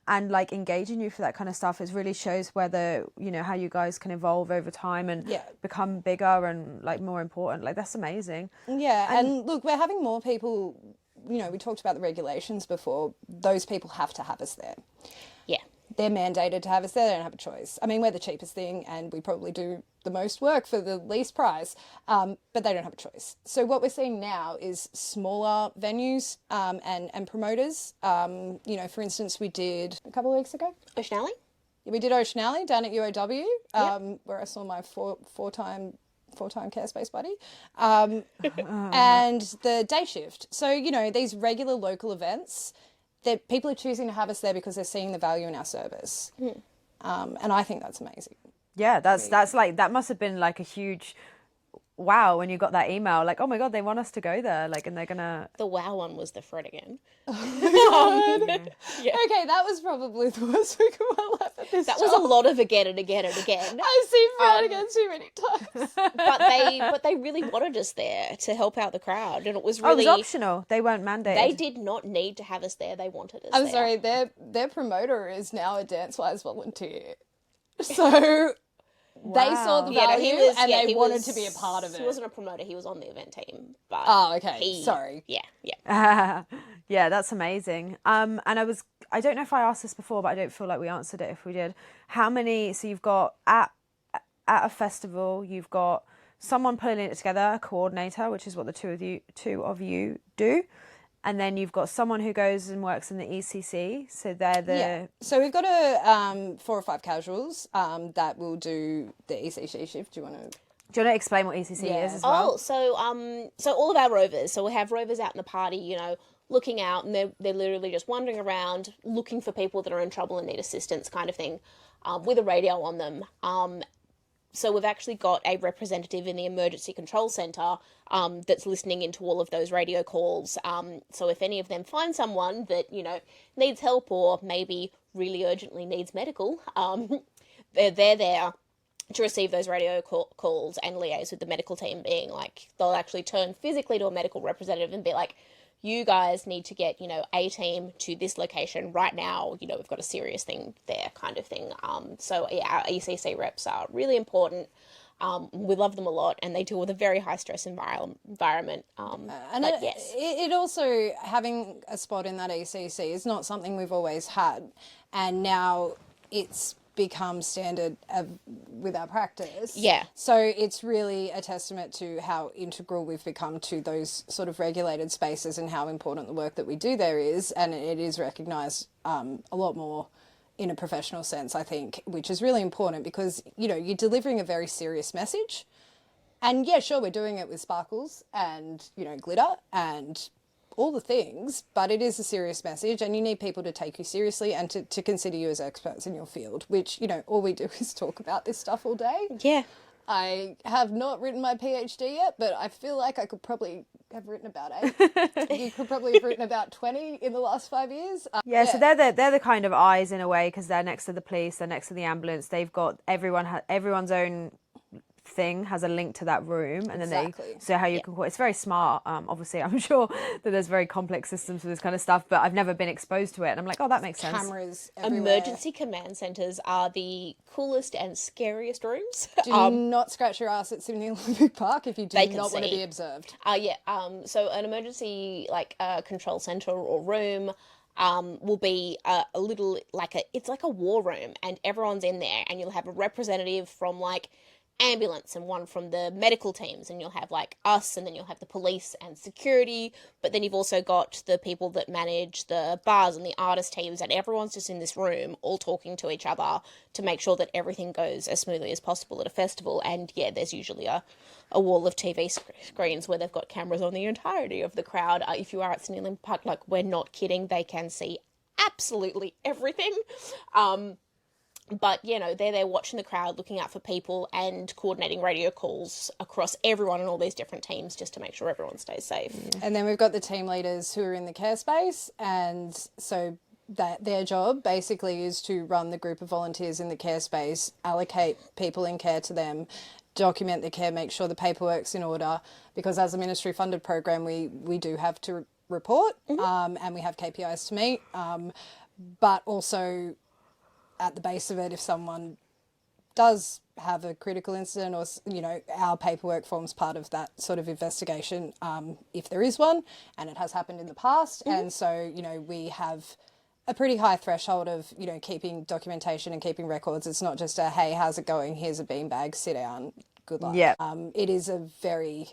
S1: and like engaging you for that kind of stuff. It really shows whether, you know, how you guys can evolve over time and become bigger and like more important. Like, that's amazing.
S3: Yeah, and look, we're having more people, you know, we talked about the regulations before. Those people have to have us there.
S2: Yeah.
S3: They're mandated to have us there. They don't have a choice. I mean, we're the cheapest thing and we probably do the most work for the least price, but they don't have a choice. So what we're seeing now is smaller venues and promoters. You know, for instance, we did a couple of weeks ago.
S2: Ocean Alley?
S3: We did Ocean Alley down at UAW, where I saw my four-time care space buddy, and the day shift. So, you know, these regular local events, that people are choosing to have us there because they're seeing the value in our service. And I think that's amazing.
S1: Yeah, that's like, that must have been like a huge wow when you got that email, like, oh my God, they want us to go there, like, and they're gonna...
S2: The wow one was the Fred again.
S3: Yeah. Okay, that was probably the worst week of my life at this
S2: That
S3: job.
S2: was a lot of again and again and again.
S3: I've seen Fred again too many times.
S2: But they really wanted us there to help out the crowd, and it was really...
S1: Oh, it was optional. They weren't mandated.
S2: They did not need to have us there. They wanted us
S3: I'm
S2: there.
S3: sorry, their promoter is now a DanceWize volunteer. So... They saw the value they wanted to be a part of it.
S2: He wasn't a promoter, he was on the event team. But
S3: oh, okay. Sorry.
S2: Yeah.
S1: Yeah, that's amazing. And I don't know if I asked this before, but I don't feel like we answered it if we did. How many, so you've got at a festival, you've got someone pulling it together, a coordinator, which is what the two of you do. And then you've got someone who goes and works in the ECC. So they're the...
S3: Yeah. So we've got a 4 or 5 casuals that will do the ECC shift. Do you want
S1: to explain what ECC is as well?
S2: Oh, so all of our rovers. So we have rovers out in the party, you know, looking out, and they're literally just wandering around, looking for people that are in trouble and need assistance, kind of thing, with a radio on them. So we've actually got a representative in the emergency control centre that's listening into all of those radio calls. So if any of them find someone that, you know, needs help or maybe really urgently needs medical, they're there to receive those radio calls and liaise with the medical team, being like, they'll actually turn physically to a medical representative and be like, you guys need to get, you know, a team to this location right now. You know, we've got a serious thing there, kind of thing. So yeah, our ECC reps are really important. We love them a lot, and they deal with a very high stress environment.
S3: and
S2: but yes,
S3: it also, having a spot in that ECC is not something we've always had, and now it's become standard with our practice.
S2: Yeah.
S3: So it's really a testament to how integral we've become to those sort of regulated spaces and how important the work that we do there is, and it is recognised a lot more in a professional sense, I think, which is really important because, you know, you're delivering a very serious message. And yeah, sure, we're doing it with sparkles and, you know, glitter and all the things, but it is a serious message, and you need people to take you seriously and to consider you as experts in your field, which, you know, all we do is talk about this stuff all day.
S2: Yeah.
S3: I have not written my PhD yet, but I feel like I could probably have written about 8. You could probably have written about 20 in the last 5 years.
S1: So they're the kind of eyes in a way, because they're next to the police, they're next to the ambulance. They've got everyone's own thing has a link to that room, and then they so how you can call it's very smart. Obviously I'm sure that there's very complex systems for this kind of stuff, but I've never been exposed to it, and I'm like, oh, that makes sense.
S3: Cameras everywhere.
S2: Emergency command centres are the coolest and scariest rooms.
S3: Do not scratch your ass at Sydney Olympic Park if you do not want to be observed.
S2: So an emergency control centre or room will be a little it's like a war room, and everyone's in there, and you'll have a representative from like ambulance and one from the medical teams, and you'll have like us, and then you'll have the police and security, but then you've also got the people that manage the bars and the artist teams, and everyone's just in this room all talking to each other to make sure that everything goes as smoothly as possible at a festival. And yeah, there's usually a wall of TV screens where they've got cameras on the entirety of the crowd. If you are at Sydney Olympic Park, like, we're not kidding, they can see absolutely everything. But, you know, they're there watching the crowd, looking out for people and coordinating radio calls across everyone and all these different teams just to make sure everyone stays safe.
S3: And then we've got the team leaders who are in the care space, and so that their job basically is to run the group of volunteers in the care space, allocate people in care to them, document the care, make sure the paperwork's in order, because as a ministry funded program we do have to report and we have KPIs to meet, but also at the base of it, if someone does have a critical incident or, you know, our paperwork forms part of that sort of investigation, if there is one, and it has happened in the past. And so, you know, we have a pretty high threshold of, you know, keeping documentation and keeping records. It's not just a, hey, how's it going? Here's a beanbag, sit down, good luck.
S1: Yeah.
S3: It is a very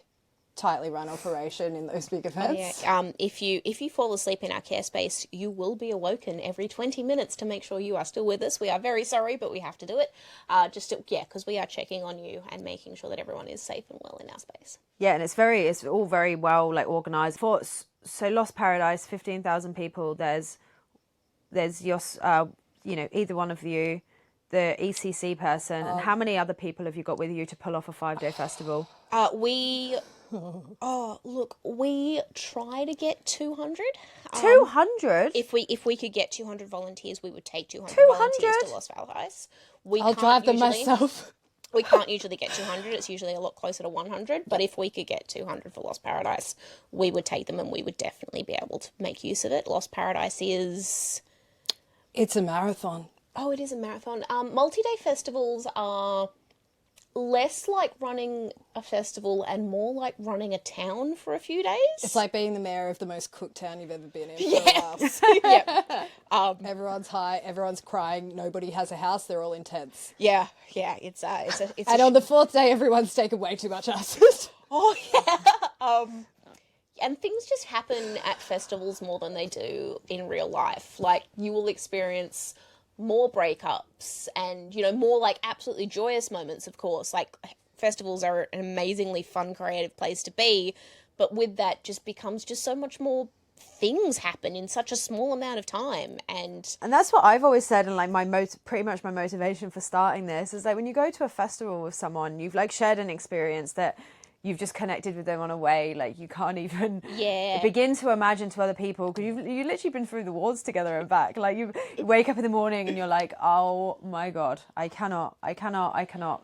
S3: tightly run operation in those big events.
S2: If you fall asleep in our care space, you will be awoken every 20 minutes to make sure you are still with us. We are very sorry, but we have to do it. Because we are checking on you and making sure that everyone is safe and well in our space.
S1: Yeah, and it's all very well like organised. So Lost Paradise, 15,000 people. There's your you know, either one of you, the ECC person, and how many other people have you got with you to pull off a 5-day festival?
S2: We try to get 200.
S1: 200?
S2: If we could get 200 volunteers, we would take 200
S1: 200?
S2: volunteers to Lost Paradise.
S3: I'll drive them myself.
S2: We can't usually get 200. It's usually a lot closer to 100. But if we could get 200 for Lost Paradise, we would take them and we would definitely be able to make use of it. Lost Paradise is...
S3: It's a marathon.
S2: Oh, it is a marathon. Multi-day festivals are less like running a festival and more like running a town for a few days.
S3: It's like being the mayor of the most cooked town you've ever been in for a while. Everyone's high, everyone's crying, nobody has a house, they're all intense.
S2: Yeah, it's
S3: and on the fourth day, everyone's taken way too much acid.
S2: Oh, yeah. And things just happen at festivals more than they do in real life. Like, you will experience more breakups and, you know, more like absolutely joyous moments, of course. Like, festivals are an amazingly fun, creative place to be, but with that just becomes just so much more things happen in such a small amount of time. And
S1: that's what I've always said, and like pretty much my motivation for starting this is like when you go to a festival with someone, you've like shared an experience that you've just connected with them on a way like you can't even begin to imagine to other people, because you've literally been through the wars together and back. Like you wake up in the morning and you're like, oh my god, I cannot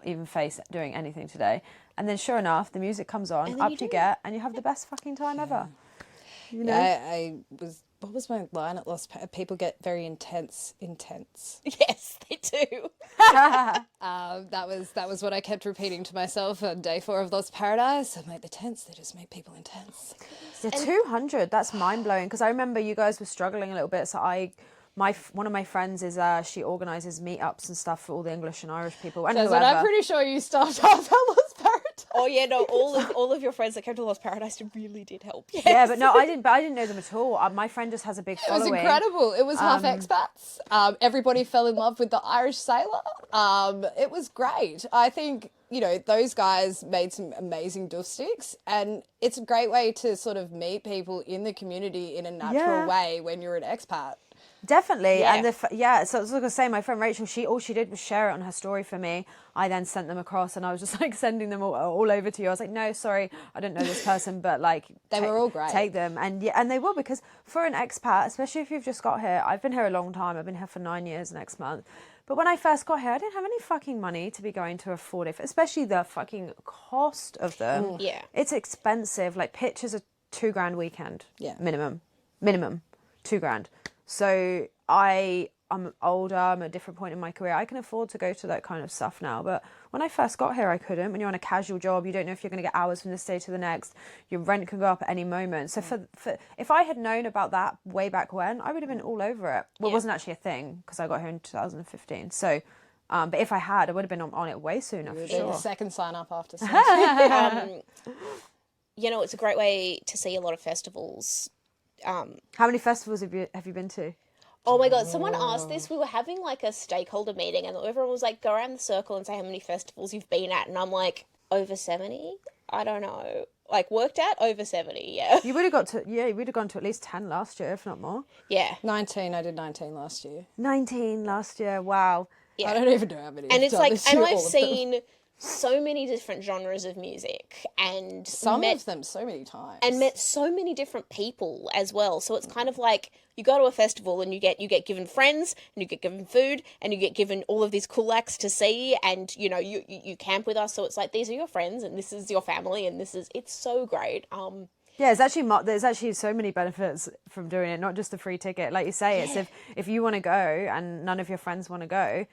S1: even face doing anything today. And then sure enough, the music comes on, up you get, and you have the best fucking time ever. You know?
S3: What was my line at Lost Paradise? People get very intense.
S2: yes, they do.
S3: That was what I kept repeating to myself on day 4 of Lost Paradise. I'm like, the tents, they just make people intense.
S1: Yeah, 200, that's mind-blowing, because I remember you guys were struggling a little bit, so one of my friends is she organises meetups and stuff for all the English and Irish people and whoever.
S3: I'm pretty sure you started off at Lost Paradise.
S2: Oh yeah, no, all of your friends that came to Lost Paradise really did help. Yes.
S1: Yeah, but no, I didn't know them at all. My friend just has a big following.
S3: It was incredible. It was half expats. Everybody fell in love with the Irish sailor. It was great. I think, you know, those guys made some amazing doof sticks, and it's a great way to sort of meet people in the community in a natural way when you're an expat.
S1: Definitely. Yeah. And so I was going to say, my friend Rachel, all she did was share it on her story for me. I then sent them across, and I was just like sending them all over to you. I was like, no, sorry, I don't know this person, but like
S3: they were all great.
S1: Take them. And they will, because for an expat, especially if you've just got here, I've been here a long time. I've been here for 9 years next month. But when I first got here, I didn't have any fucking money to be going to a 4-day, especially the fucking cost of them.
S2: Yeah.
S1: It's expensive. Like pitches are $2,000 weekend.
S3: Yeah.
S1: Minimum $2,000. So I'm older, I'm at a different point in my career. I can afford to go to that kind of stuff now. But when I first got here, I couldn't. When you're on a casual job, you don't know if you're going to get hours from this day to the next. Your rent can go up at any moment. So for if I had known about that way back when, I would have been all over it. Well, it wasn't actually a thing because I got here in 2015. So, but if I had, I would have been on it way sooner, for sure.
S3: The second sign up after
S2: you know, it's a great way to see a lot of festivals.
S1: How many festivals have you been to?
S2: Oh my god, someone asked this. We were having like a stakeholder meeting and everyone was like, go around the circle and say how many festivals you've been at. And I'm like, over 70? I don't know. Like, worked out over 70, yeah.
S1: You would have gone to at least 10 last year, if not more.
S2: Yeah.
S3: 19, I did 19 last year.
S1: 19 last year, wow.
S3: I don't even know how many.
S2: And
S3: I've
S2: it's
S3: done
S2: like,
S3: this
S2: and
S3: year,
S2: I've
S3: all of them.
S2: seen so many different genres of music, and
S3: Some of them so many times.
S2: and met so many different people as well. So it's kind of like you go to a festival and you get given friends, and you get given food, and you get given all of these cool acts to see, and you know you camp with us. So it's like these are your friends, and this is your family, and it's so great.
S1: Yeah, there's actually so many benefits from doing it, not just the free ticket. Like you say, it's if you want to go and none of your friends want to go,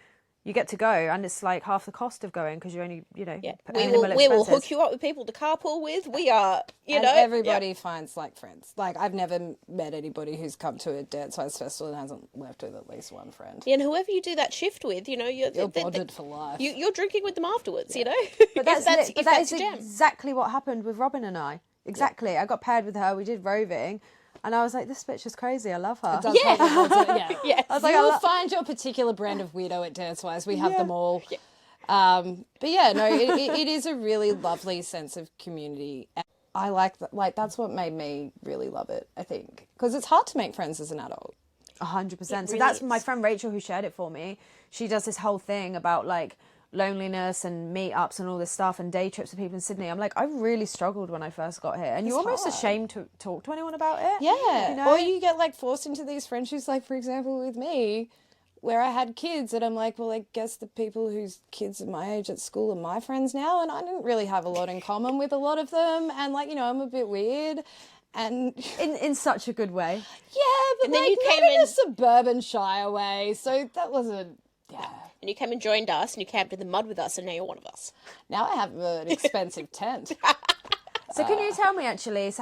S1: you get to go, and it's like half the cost of going because you only,
S2: We
S1: minimal
S2: will
S1: expenses.
S2: hook you up with people to carpool with. We are,
S3: And everybody finds like friends. Like I've never met anybody who's come to a DanceWize festival and hasn't left with at least one friend.
S2: Yeah, and whoever you do that shift with, you're
S3: bonded for life.
S2: You're drinking with them afterwards, you know.
S1: But that is
S2: your jam.
S1: exactly what happened with Robin and I. Exactly. I got paired with her. We did roving, and I was like, "This bitch is crazy. I love her."
S3: It does have the words in it, yeah.
S2: Yes.
S1: I was like,
S3: You will find your particular brand of weirdo at DanceWize. We have them all. Yeah. But yeah, no, it is a really lovely sense of community. I like that. Like that's what made me really love it. I think because it's hard to make friends as an adult.
S1: 100%. So
S2: really
S1: that's
S2: is.
S1: my friend Rachel who shared it for me. She does this whole thing about like loneliness and meetups and all this stuff and day trips with people in Sydney. I'm like, I really struggled when I first got here, and you're almost
S3: hard.
S1: ashamed to talk to anyone about it.
S3: Yeah.
S1: you know?
S3: Or you get like forced into these friendships, like for example with me, where I had kids and I'm like, well, I guess the people whose kids are my age at school are my friends now, and I didn't really have a lot in common with a lot of them, and like, I'm a bit weird. And
S1: in such a good way.
S3: yeah, but
S2: And then
S3: like
S2: you came
S3: not in
S2: in-
S3: a suburban shy way, so that wasn't. Yeah.
S2: And you came and joined us, and you camped in the mud with us, and now you're one of us.
S3: Now I have an expensive tent.
S1: So can you tell me actually? So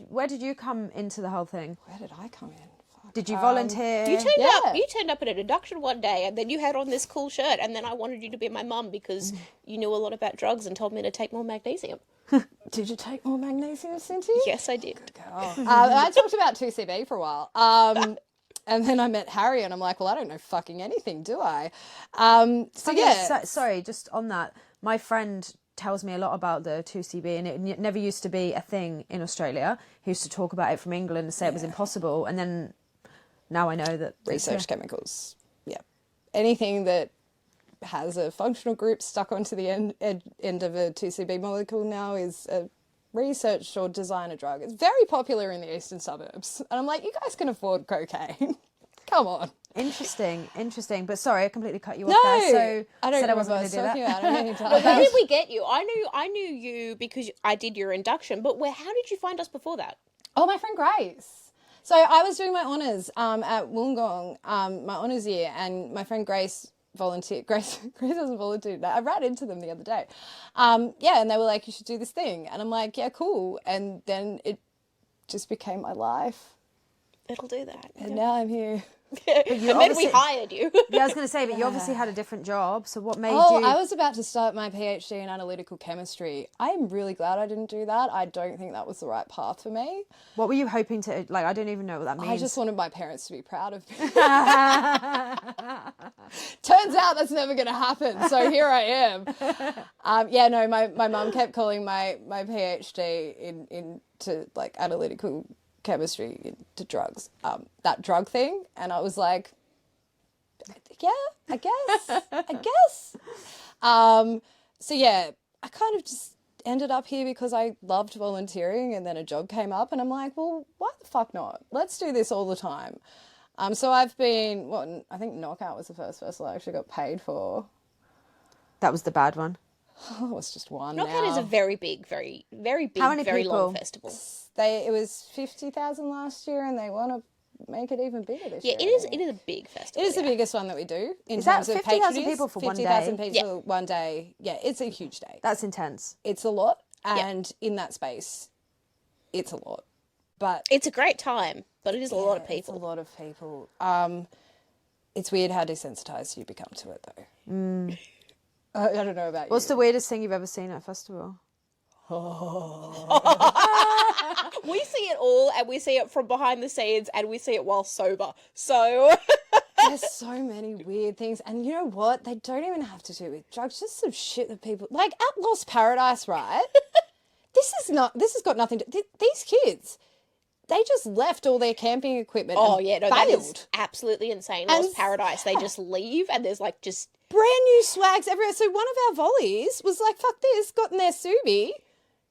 S1: where did you come into the whole thing?
S3: Where did I come in? Fuck.
S1: Did you volunteer?
S2: You turned
S3: Yeah.
S2: up. You turned up at an induction one day, and then you had on this cool shirt, and then I wanted you to be my mum because you knew a lot about drugs and told me to take more magnesium.
S3: Did you take more magnesium, Cynthia?
S2: Yes, I did.
S3: I talked about 2CB for a while. And then I met Harry and I'm like, well, I don't know fucking anything, do I? So yeah.
S1: Sorry, just on that. My friend tells me a lot about the 2CB, and it never used to be a thing in Australia. He used to talk about it from England and say it was impossible, and then now I know that
S3: Research chemicals. Yeah. Anything that has a functional group stuck onto the end of a 2CB molecule now is a researched or designer drug. It's very popular in the eastern suburbs. And I'm like, you guys can afford cocaine. Come on.
S1: Interesting. But sorry, I completely cut you off
S3: No,
S1: there. So
S3: I don't
S1: said
S3: know
S1: I wasn't
S3: what I
S1: going
S3: was
S1: to do
S3: talking
S1: that.
S3: about. I don't know
S2: But where did we get you? I knew you because I did your induction, but how did you find us before that?
S3: Oh, my friend Grace. So I was doing my honours at Wollongong, my honours year, and my friend Grace volunteered. Grace hasn't volunteered. I ran into them the other day. Yeah, and they were like, you should do this thing. And I'm like, yeah, cool. And then it just became my life.
S2: It'll do that.
S3: And now I'm here.
S2: And then we
S1: obviously-
S2: hired you.
S1: Yeah, I was going to say, but you obviously had a different job. So what made
S3: Oh,
S1: you?
S3: I was about to start my PhD in analytical chemistry. I am really glad I didn't do that. I don't think that was the right path for me.
S1: What were you hoping to like? I don't even know what that means.
S3: I just wanted my parents to be proud of me. Turns out that's never going to happen. So here I am. Yeah, no, my mum kept calling my PhD into like analytical chemistry into drugs. That drug thing. And I was like, yeah, I guess. So yeah, I kind of just ended up here because I loved volunteering, and then a job came up and I'm like, well, why the fuck not? Let's do this all the time. So I've been, I think Knockout was the first festival I actually got paid for.
S1: That was the bad one.
S3: Oh, it's just one
S2: Knockout
S3: now.
S2: is a very big, very big,
S1: How many
S2: very long
S1: people?
S2: festival.
S3: It was 50,000 last year, and they want to make it even bigger this
S2: Yeah,
S3: year.
S2: it is a big festival.
S3: It is the biggest one that we do in
S1: Is that
S3: terms of
S1: 50,000
S3: patrons.
S1: people for one day?
S3: 50,000 people one day. Yeah, it's a huge day.
S1: That's intense.
S3: It's a lot, and in that space, it's a lot. But
S2: It's a great time, but it is a lot of
S3: it's a
S2: people.
S3: lot of people. It's weird how desensitized you become to it, though. I don't know about
S1: What's
S3: you.
S1: the weirdest thing you've ever seen at a festival?
S2: We see it all, and we see it from behind the scenes, and we see it while sober. So
S3: There's so many weird things, and you know what? They don't even have to do with drugs. Just some shit that people like at Lost Paradise, right? This has got nothing to. These kids, they just left all their camping equipment.
S2: oh
S3: and
S2: yeah, no, that
S3: bailed.
S2: is absolutely insane.
S3: And-
S2: Lost Paradise, they just leave, and there's like just
S3: brand new swags everywhere. So one of our volleys was like, fuck this, got in their Subi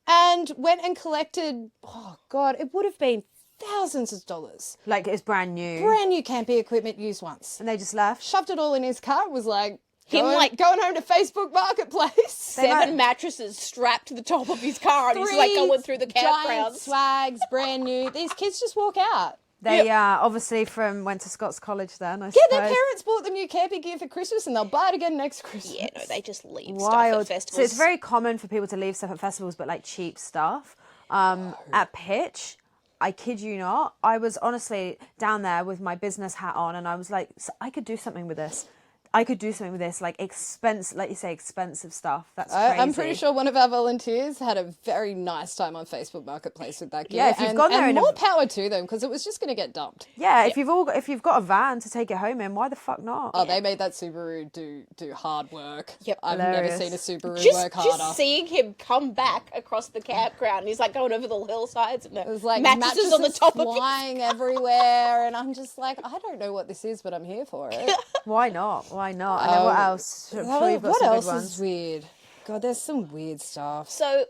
S3: and went and collected, oh God, it would have been thousands of dollars.
S1: Like it's brand new.
S3: Brand new camping equipment used once.
S1: And they just left?
S3: Shoved it all in his car, was like,
S2: Him,
S3: going home to Facebook Marketplace.
S2: 7 mattresses strapped to the top of his car, and he's like going through the
S3: giant
S2: campgrounds.
S3: swags, brand new. These kids just walk out.
S1: They obviously went to Scots College then, I
S3: Yeah,
S1: suppose.
S3: their parents bought them new camping gear for Christmas and they'll buy it again next Christmas.
S2: Yeah, no, they just leave
S1: Wild.
S2: stuff at festivals.
S1: So it's very common for people to leave stuff at festivals, but like cheap stuff. At Pitch, I kid you not, I was honestly down there with my business hat on and I was like, I could do something with this. Like like you say, expensive stuff. That's crazy.
S3: I'm pretty sure one of our volunteers had a very nice time on Facebook Marketplace with that gear.
S1: Yeah, if you've gone there
S3: and
S1: in
S3: more power to them because it was just going to get dumped.
S1: Yeah, if you've got a van to take it home in, why the fuck not?
S3: Oh, they made that Subaru do hard work.
S2: Yep.
S3: I've
S1: Hilarious.
S3: never seen a Subaru work harder.
S2: Just seeing him come back across the campground, and he's like going over the hillsides and
S3: It was like
S2: mattresses on the top of it.
S3: flying everywhere, and I'm just like, I don't know what this is, but I'm here for it.
S1: Why not? Why not? And then what else? I'm sure you've got
S3: What
S1: some
S3: else
S1: good ones.
S3: is weird? God, there's some weird stuff.
S2: So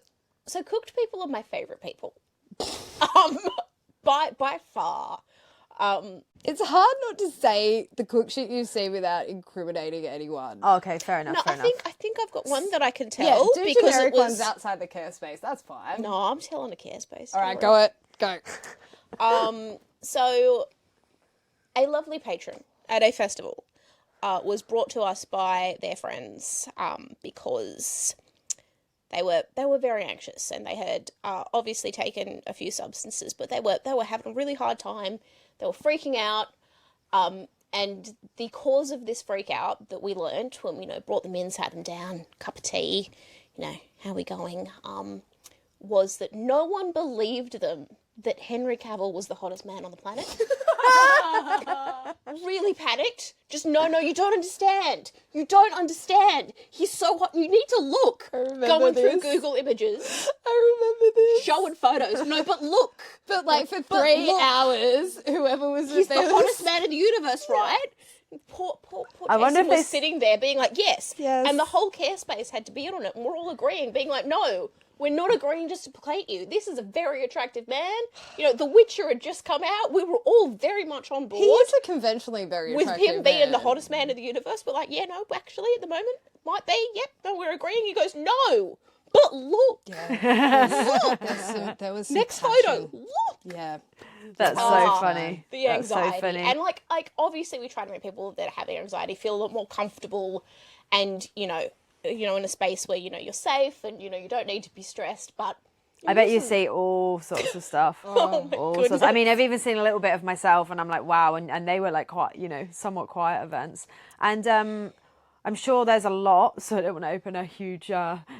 S2: cooked people are my favourite people. By far.
S3: It's hard not to say the cook shit you see without incriminating anyone.
S1: Oh, okay, fair enough.
S2: No,
S1: fair
S2: I
S1: enough.
S2: think I've got one that I can tell.
S3: Yeah, do
S2: because
S3: generic
S2: it was
S3: ones outside the care space. That's fine.
S2: No, I'm telling a care space.
S3: All right,
S2: story.
S3: go.
S2: So, a lovely patron at a festival was brought to us by their friends because they were very anxious and they had obviously taken a few substances, but they were having a really hard time. They were freaking out, and the cause of this freak out that we learned when brought them in, sat them down, cup of tea, how are we going? Was that no one believed them that Henry Cavill was the hottest man on the planet. Really panicked. Just, no, you don't understand. You don't understand. He's so hot. You need to look. Going through Google Images.
S3: I remember this.
S2: Showing photos. No, but look.
S3: But like for 3 hours, whoever was
S2: He's the
S3: there
S2: hottest man in the universe, right? Poor
S1: I wonder
S2: Jason
S1: if
S2: was sitting there being like, yes.
S1: Yes.
S2: And the whole care space had to be in on it. And we're all agreeing, being like, no. We're not agreeing just to placate you. This is a very attractive man. The Witcher had just come out. We were all very much on board.
S3: He is a conventionally very
S2: with
S3: attractive
S2: him being
S3: man.
S2: the hottest man in the universe. We're like, yeah, no, actually, at the moment, might be. Yep, no, we're agreeing. He goes, no, but look.
S3: Yeah. There was some
S2: Next
S3: passion.
S2: photo, look.
S3: Yeah.
S1: That's so funny.
S2: The
S1: That's
S2: anxiety.
S1: so funny.
S2: And, like obviously we try to make people that have anxiety feel a lot more comfortable and, in a space where, you're safe and, you don't need to be stressed, but...
S1: I bet you see all sorts of stuff.
S2: Oh my
S1: all
S2: goodness.
S1: sorts. I mean, I've even seen a little bit of myself and I'm like, wow. And they were like quite, somewhat quiet events. And I'm sure there's a lot, so I don't want to open a huge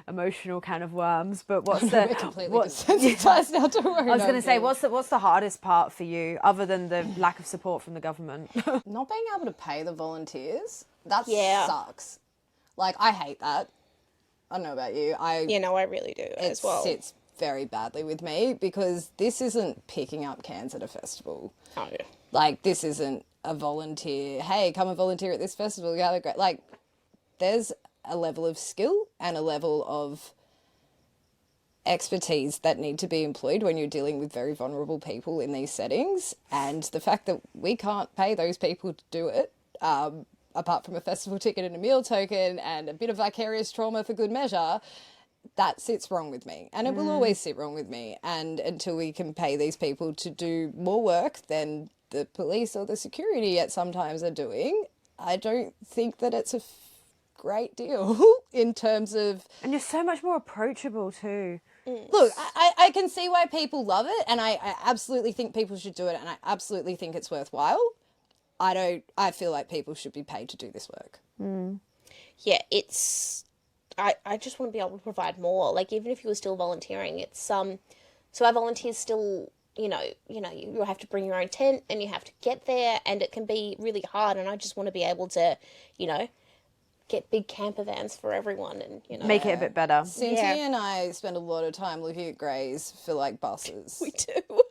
S1: emotional can of worms, but what's the...
S3: We're completely desensitized now, don't worry.
S1: I was going to say, what's the hardest part for you, other than the lack of support from the government?
S3: Not being able to pay the volunteers, that
S2: Yeah.
S3: sucks. Like, I hate that. I don't know about you.
S2: I really do as well.
S3: It sits very badly with me because this isn't picking up cans at a festival.
S2: Oh, yeah.
S3: Like, this isn't a volunteer, hey, come and volunteer at this festival. You have a great... Like, there's a level of skill and a level of expertise that need to be employed when you're dealing with very vulnerable people in these settings. And the fact that we can't pay those people to do it, apart from a festival ticket and a meal token and a bit of vicarious trauma for good measure, that sits wrong with me. And it will always sit wrong with me. And until we can pay these people to do more work than the police or the security at sometimes are doing, I don't think that it's a great deal in terms of...
S1: And you're so much more approachable too.
S3: Look, I can see why people love it, and I absolutely think people should do it, and I absolutely think it's worthwhile. I feel like people should be paid to do this work.
S2: Yeah, it's... I just want to be able to provide more. Like, even if you were still volunteering, it's... So our volunteers still, you have to bring your own tent, and you have to get there, and it can be really hard, and I just want to be able to, get big camper vans for everyone and,
S1: Make it a bit better.
S3: Cynthia and I spend a lot of time looking at greys for, like, buses.
S2: We do.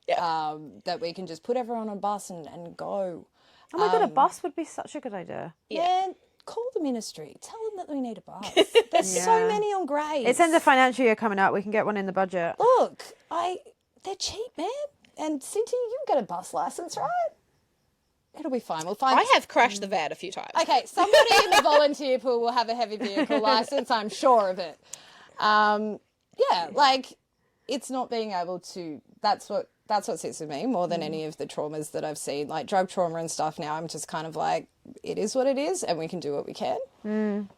S2: Yeah.
S3: That we can just put everyone on a bus and go.
S1: Oh my God, a bus would be such a good idea.
S3: Yeah, call the ministry. Tell them that we need a bus. There's so many on grades.
S1: It's in the financial year coming up. We can get one in the budget.
S3: Look, they're cheap, man. And Cynthia, you can get a bus license, right? It'll be fine. We'll find.
S2: I have crashed the van a few times.
S3: Okay, somebody in the volunteer pool will have a heavy vehicle license. I'm sure of it. Yeah, like it's not being able to. That's what sits with me more than any of the traumas that I've seen, like drug trauma and stuff. Now I'm just kind of like, it is what it is, and we can do what we can.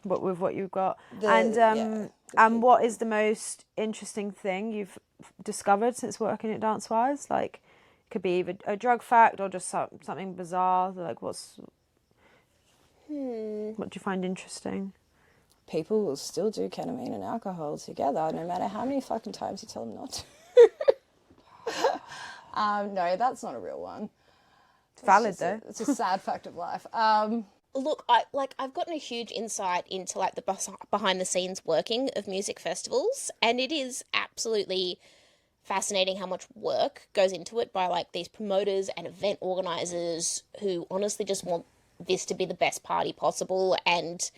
S1: What with what you've got, and what is the most interesting thing you've discovered since working at DanceWize? Like, it could be either a drug fact or just something bizarre. Like, what do you find interesting?
S3: People will still do ketamine and alcohol together, no matter how many fucking times you tell them not to. No, that's not a real one.
S1: It's valid though.
S3: It's a sad fact of life.
S2: Look, I've gotten a huge insight into like the behind the scenes working of music festivals, and it is absolutely fascinating how much work goes into it by like these promoters and event organizers who honestly just want this to be the best party possible, and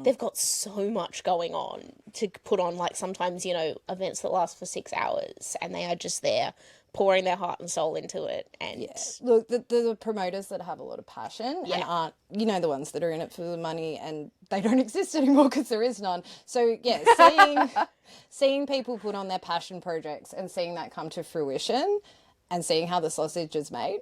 S2: they've got so much going on to put on, like sometimes, you know, events that last for 6 hours, and they are just there pouring their heart and soul into it. And
S3: look, the promoters that have a lot of passion and aren't, you know, the ones that are in it for the money and they don't exist anymore because there is none. So yeah, seeing people put on their passion projects and seeing that come to fruition and seeing how the sausage is made.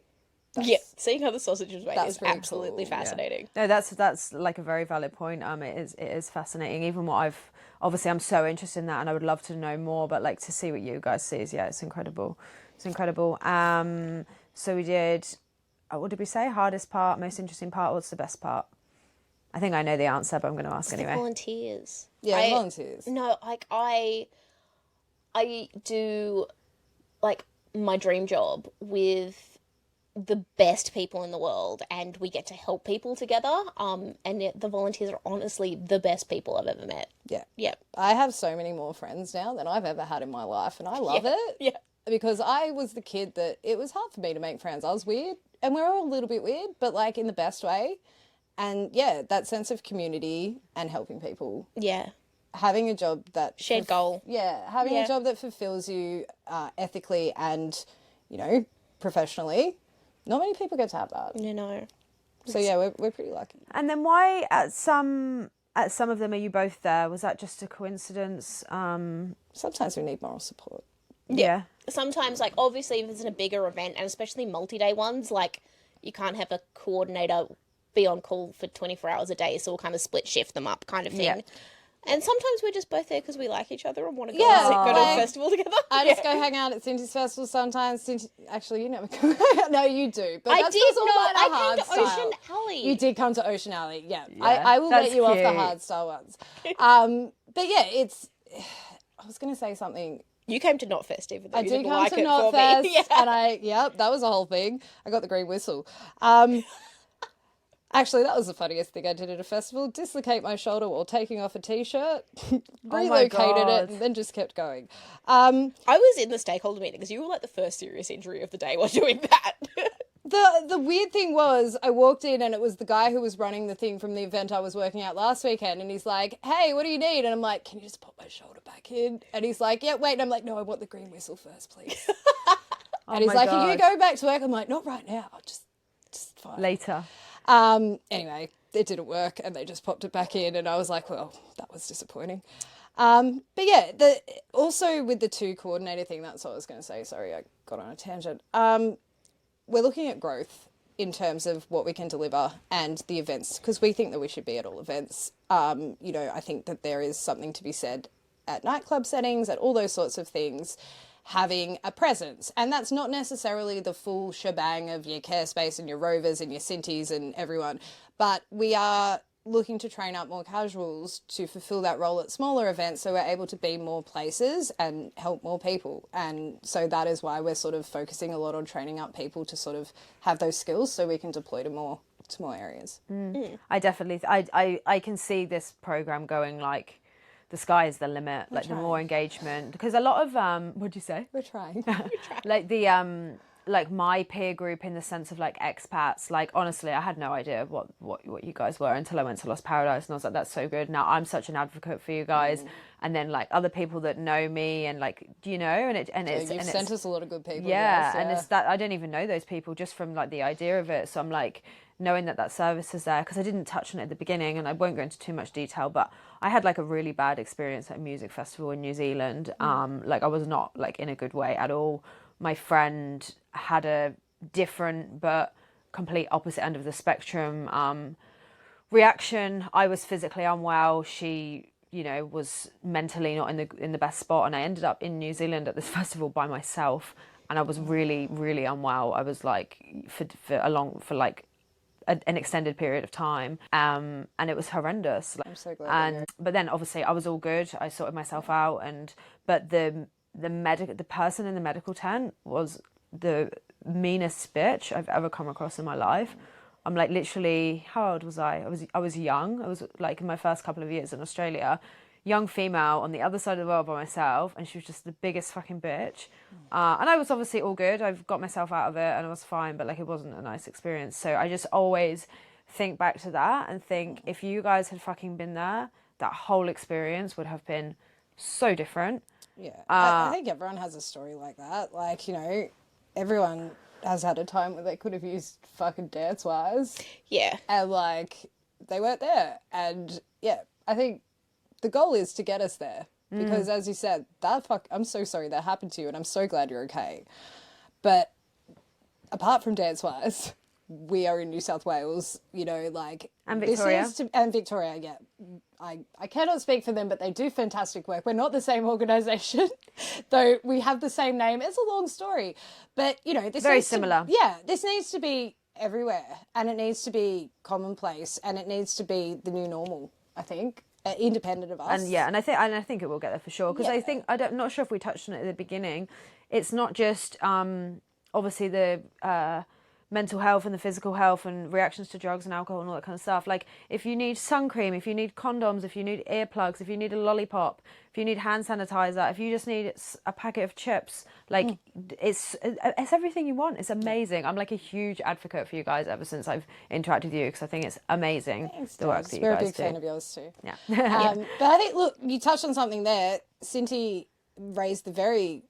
S2: Seeing how the sausage is made is
S3: really
S2: absolutely fascinating.
S1: No, that's like a very valid point. It is fascinating. Even what I'm so interested in that, and I would love to know more. But like to see what you guys see is it's incredible. It's incredible. So we did. What did we say? Hardest part, most interesting part. What's the best part? I think I know the answer, but I'm going to ask anyway.
S2: The volunteers.
S3: Volunteers.
S2: No, like I do like my dream job with the best people in the world, and we get to help people together. And the volunteers are honestly the best people I've ever met. Yeah.
S3: I have so many more friends now than I've ever had in my life, and I love it.
S2: Yeah.
S3: Because I was the kid that it was hard for me to make friends. I was weird, and we're all a little bit weird, but like in the best way. And yeah, that sense of community and helping people.
S2: Yeah.
S3: Having a job that
S2: shared goal.
S3: Yeah, having a job that fulfills you ethically and, you know, professionally. Not many people get to have that.
S2: You know.
S3: So yeah, we're pretty lucky.
S1: And then why at some of them are you both there? Was that just a coincidence?
S3: Sometimes we need moral support.
S1: Yeah.
S2: Sometimes, like, obviously, if it's in a bigger event, and especially multi-day ones, like, you can't have a coordinator be on call for 24 hours a day, so we'll kind of split shift them up kind of thing. Yeah. And sometimes we're just both there because we like each other and want to go, go to a festival together.
S3: I just go hang out at Cindy's festival sometimes. Actually, you never come. No, you do. But
S2: I
S3: that's
S2: did.
S3: No,
S2: I came to Ocean Alley.
S3: You did come to Ocean Alley. Yeah. I will let you off the hard style ones. But yeah, I was going to say something.
S2: You came to Knotfest, even though you didn't
S3: like it for me. I did come to Knotfest, and that was a whole thing. I got the green whistle. Actually, that was the funniest thing I did at a festival. Dislocate my shoulder while taking off a T-shirt, relocated it, and then just kept going.
S2: I was in the stakeholder meeting because you were like the first serious injury of the day while doing that.
S3: The weird thing was, I walked in and it was the guy who was running the thing from the event I was working at last weekend, and he's like, "Hey, what do you need?" And I'm like, "Can you just put my shoulder back in?" And he's like, "Yeah, wait." And I'm like, "No, I want the green whistle first, please." And he's like, "Can you go back to work?" I'm like, "Not right now. just fine."
S1: Later.
S3: Anyway, it didn't work and they just popped it back in, and I was like, well, that was disappointing. But yeah, also with the 2 coordinator thing, that's what I was going to say. Sorry, I got on a tangent. We're looking at growth in terms of what we can deliver and the events, because we think that we should be at all events. You know, I think that there is something to be said at nightclub settings, at all those sorts of things, having a presence. And that's not necessarily the full shebang of your care space and your rovers and your Cinties and everyone, but we are looking to train up more casuals to fulfill that role at smaller events, so we're able to be more places and help more people. And so that is why we're sort of focusing a lot on training up people to sort of have those skills so we can deploy to more areas.
S1: I definitely I can see this program going like the sky is the limit. Like the more engagement, because a lot of what'd you say?
S3: We're trying.
S1: Like like my peer group in the sense of like expats, like honestly I had no idea what you guys were until I went to Lost Paradise, and I was like, that's so good. Now I'm such an advocate for you guys. And then like other people that know me, and like, you know,
S3: You've sent us a lot of good people.
S1: Yeah, and it's that I don't even know those people just from like the idea of it. So I'm like, knowing that service is there, because I didn't touch on it at the beginning, and I won't go into too much detail, but I had like a really bad experience at a music festival in New Zealand. Like I was not like in a good way at all. My friend had a different but complete opposite end of the spectrum reaction. I was physically unwell. She, you know, was mentally not in the best spot, and I ended up in New Zealand at this festival by myself, and I was really, really unwell. I was like for like an extended period of time, and it was horrendous.
S3: I'm so glad.
S1: But then obviously I was all good. I sorted myself out, but the person in the medical tent was the meanest bitch I've ever come across in my life. I'm like, literally, how old was I? I was young. I was like in my first couple of years in Australia, young female on the other side of the world by myself, and she was just the biggest fucking bitch. And I was obviously all good. I've got myself out of it and I was fine, but like it wasn't a nice experience. So I just always think back to that and think, if you guys had fucking been there, that whole experience would have been so different.
S3: Yeah, I think everyone has a story like that. Like, you know, everyone has had a time where they could have used fucking DanceWize.
S2: Yeah.
S3: And like, they weren't there. And yeah, I think the goal is to get us there. Because as you said, I'm so sorry that happened to you, and I'm so glad you're okay. But apart from DanceWize, we are in New South Wales, you know, like...
S1: And Victoria.
S3: And Victoria, yeah. I cannot speak for them, but they do fantastic work. We're not the same organisation, though we have the same name. It's a long story. But, you know... this
S1: very similar.
S3: This needs to be everywhere, and it needs to be commonplace, and it needs to be the new normal, I think. Independent of us.
S1: And I think it will get there for sure, because I think I'm not sure if we touched on it at the beginning. It's not just obviously the mental health and the physical health and reactions to drugs and alcohol and all that kind of stuff. Like, if you need sun cream, if you need condoms, if you need earplugs, if you need a lollipop, if you need hand sanitizer, if you just need a packet of chips, like it's everything you want. It's amazing. I'm like a huge advocate for you guys ever since I've interacted with you, because I think it's amazing.
S3: Thanks,
S1: the work that you
S3: We're
S1: guys
S3: a big
S1: do.
S3: fan of yours too.
S1: Yeah.
S3: But I think, look, you touched on something there. Cinti raised the very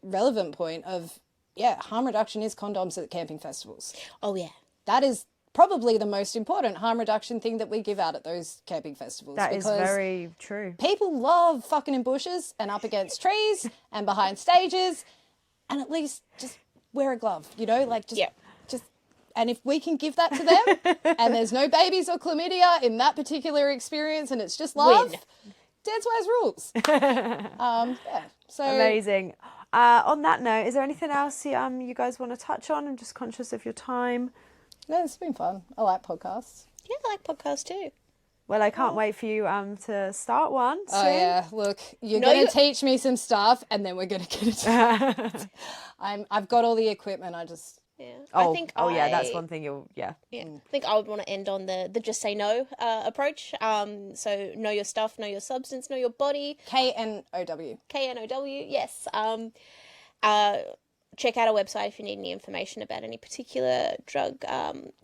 S3: relevant point of, harm reduction is condoms at camping festivals.
S2: Oh, yeah.
S3: That is probably the most important harm reduction thing that we give out at those camping festivals.
S1: That is very true.
S3: People love fucking in bushes and up against trees and behind stages, and at least just wear a glove, you know, like just, and if we can give that to them and there's no babies or chlamydia in that particular experience and it's just love, DanceWize rules. So
S1: amazing. On that note, is there anything else you guys want to touch on? I'm just conscious of your time.
S3: No, it's been fun. I like podcasts.
S2: Yeah, I like podcasts too.
S1: Well, I can't wait for you to start one soon.
S3: Oh, yeah. Look, you're going to teach me some stuff and then we're going to get into it. I've got all the equipment. I just...
S2: Yeah.
S1: Oh,
S2: I think
S1: that's one thing you'll...
S2: Yeah. I think I would want to end on the just say no approach. So know your stuff, know your substance, know your body.
S3: KNOW.
S2: KNOW, yes. Check out our website if you need any information about any particular drug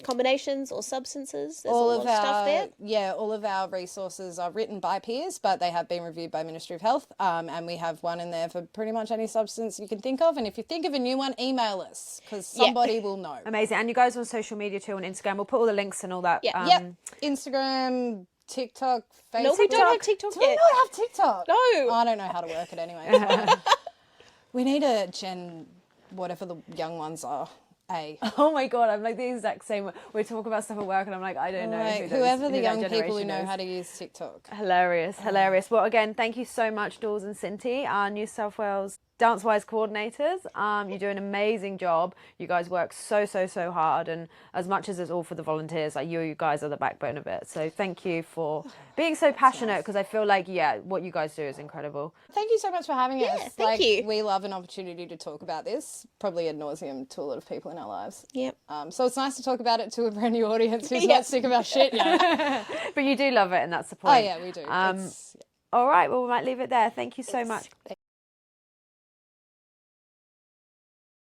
S2: combinations or substances. There's a lot of stuff there.
S3: Yeah, all of our resources are written by peers, but they have been reviewed by Ministry of Health. And we have one in there for pretty much any substance you can think of. And if you think of a new one, email us, because somebody will know.
S1: Amazing. And you guys on social media too, on Instagram. We'll put all the links and all that.
S3: Instagram, TikTok, Facebook.
S2: No, we don't have TikTok
S3: Do
S2: yet.
S3: we not have TikTok?
S2: No.
S3: I don't know how to work it anyway. We need a Gen... whatever the young ones are,
S1: Oh my God, I'm like the exact same. We talk about stuff at work and I'm like, I don't know.
S3: Whoever the young
S1: people
S3: people who know how to use TikTok.
S1: Hilarious. Well, again, thank you so much, Dawes and Cinti, our New South Wales DanceWize coordinators. You do an amazing job. You guys work so hard, and as much as it's all for the volunteers, like you guys are the backbone of it. So thank you for being so passionate, because I feel like, what you guys do is incredible.
S3: Thank you so much for having us.
S2: Thank you.
S3: We love an opportunity to talk about this, probably ad nauseum to a lot of people in our lives.
S2: Yep.
S3: So it's nice to talk about it to a brand new audience who's not sick of our shit yet.
S1: But you do love it, and that's the point.
S3: Oh yeah, we do.
S1: All right, well, we might leave it there. Thank you so much.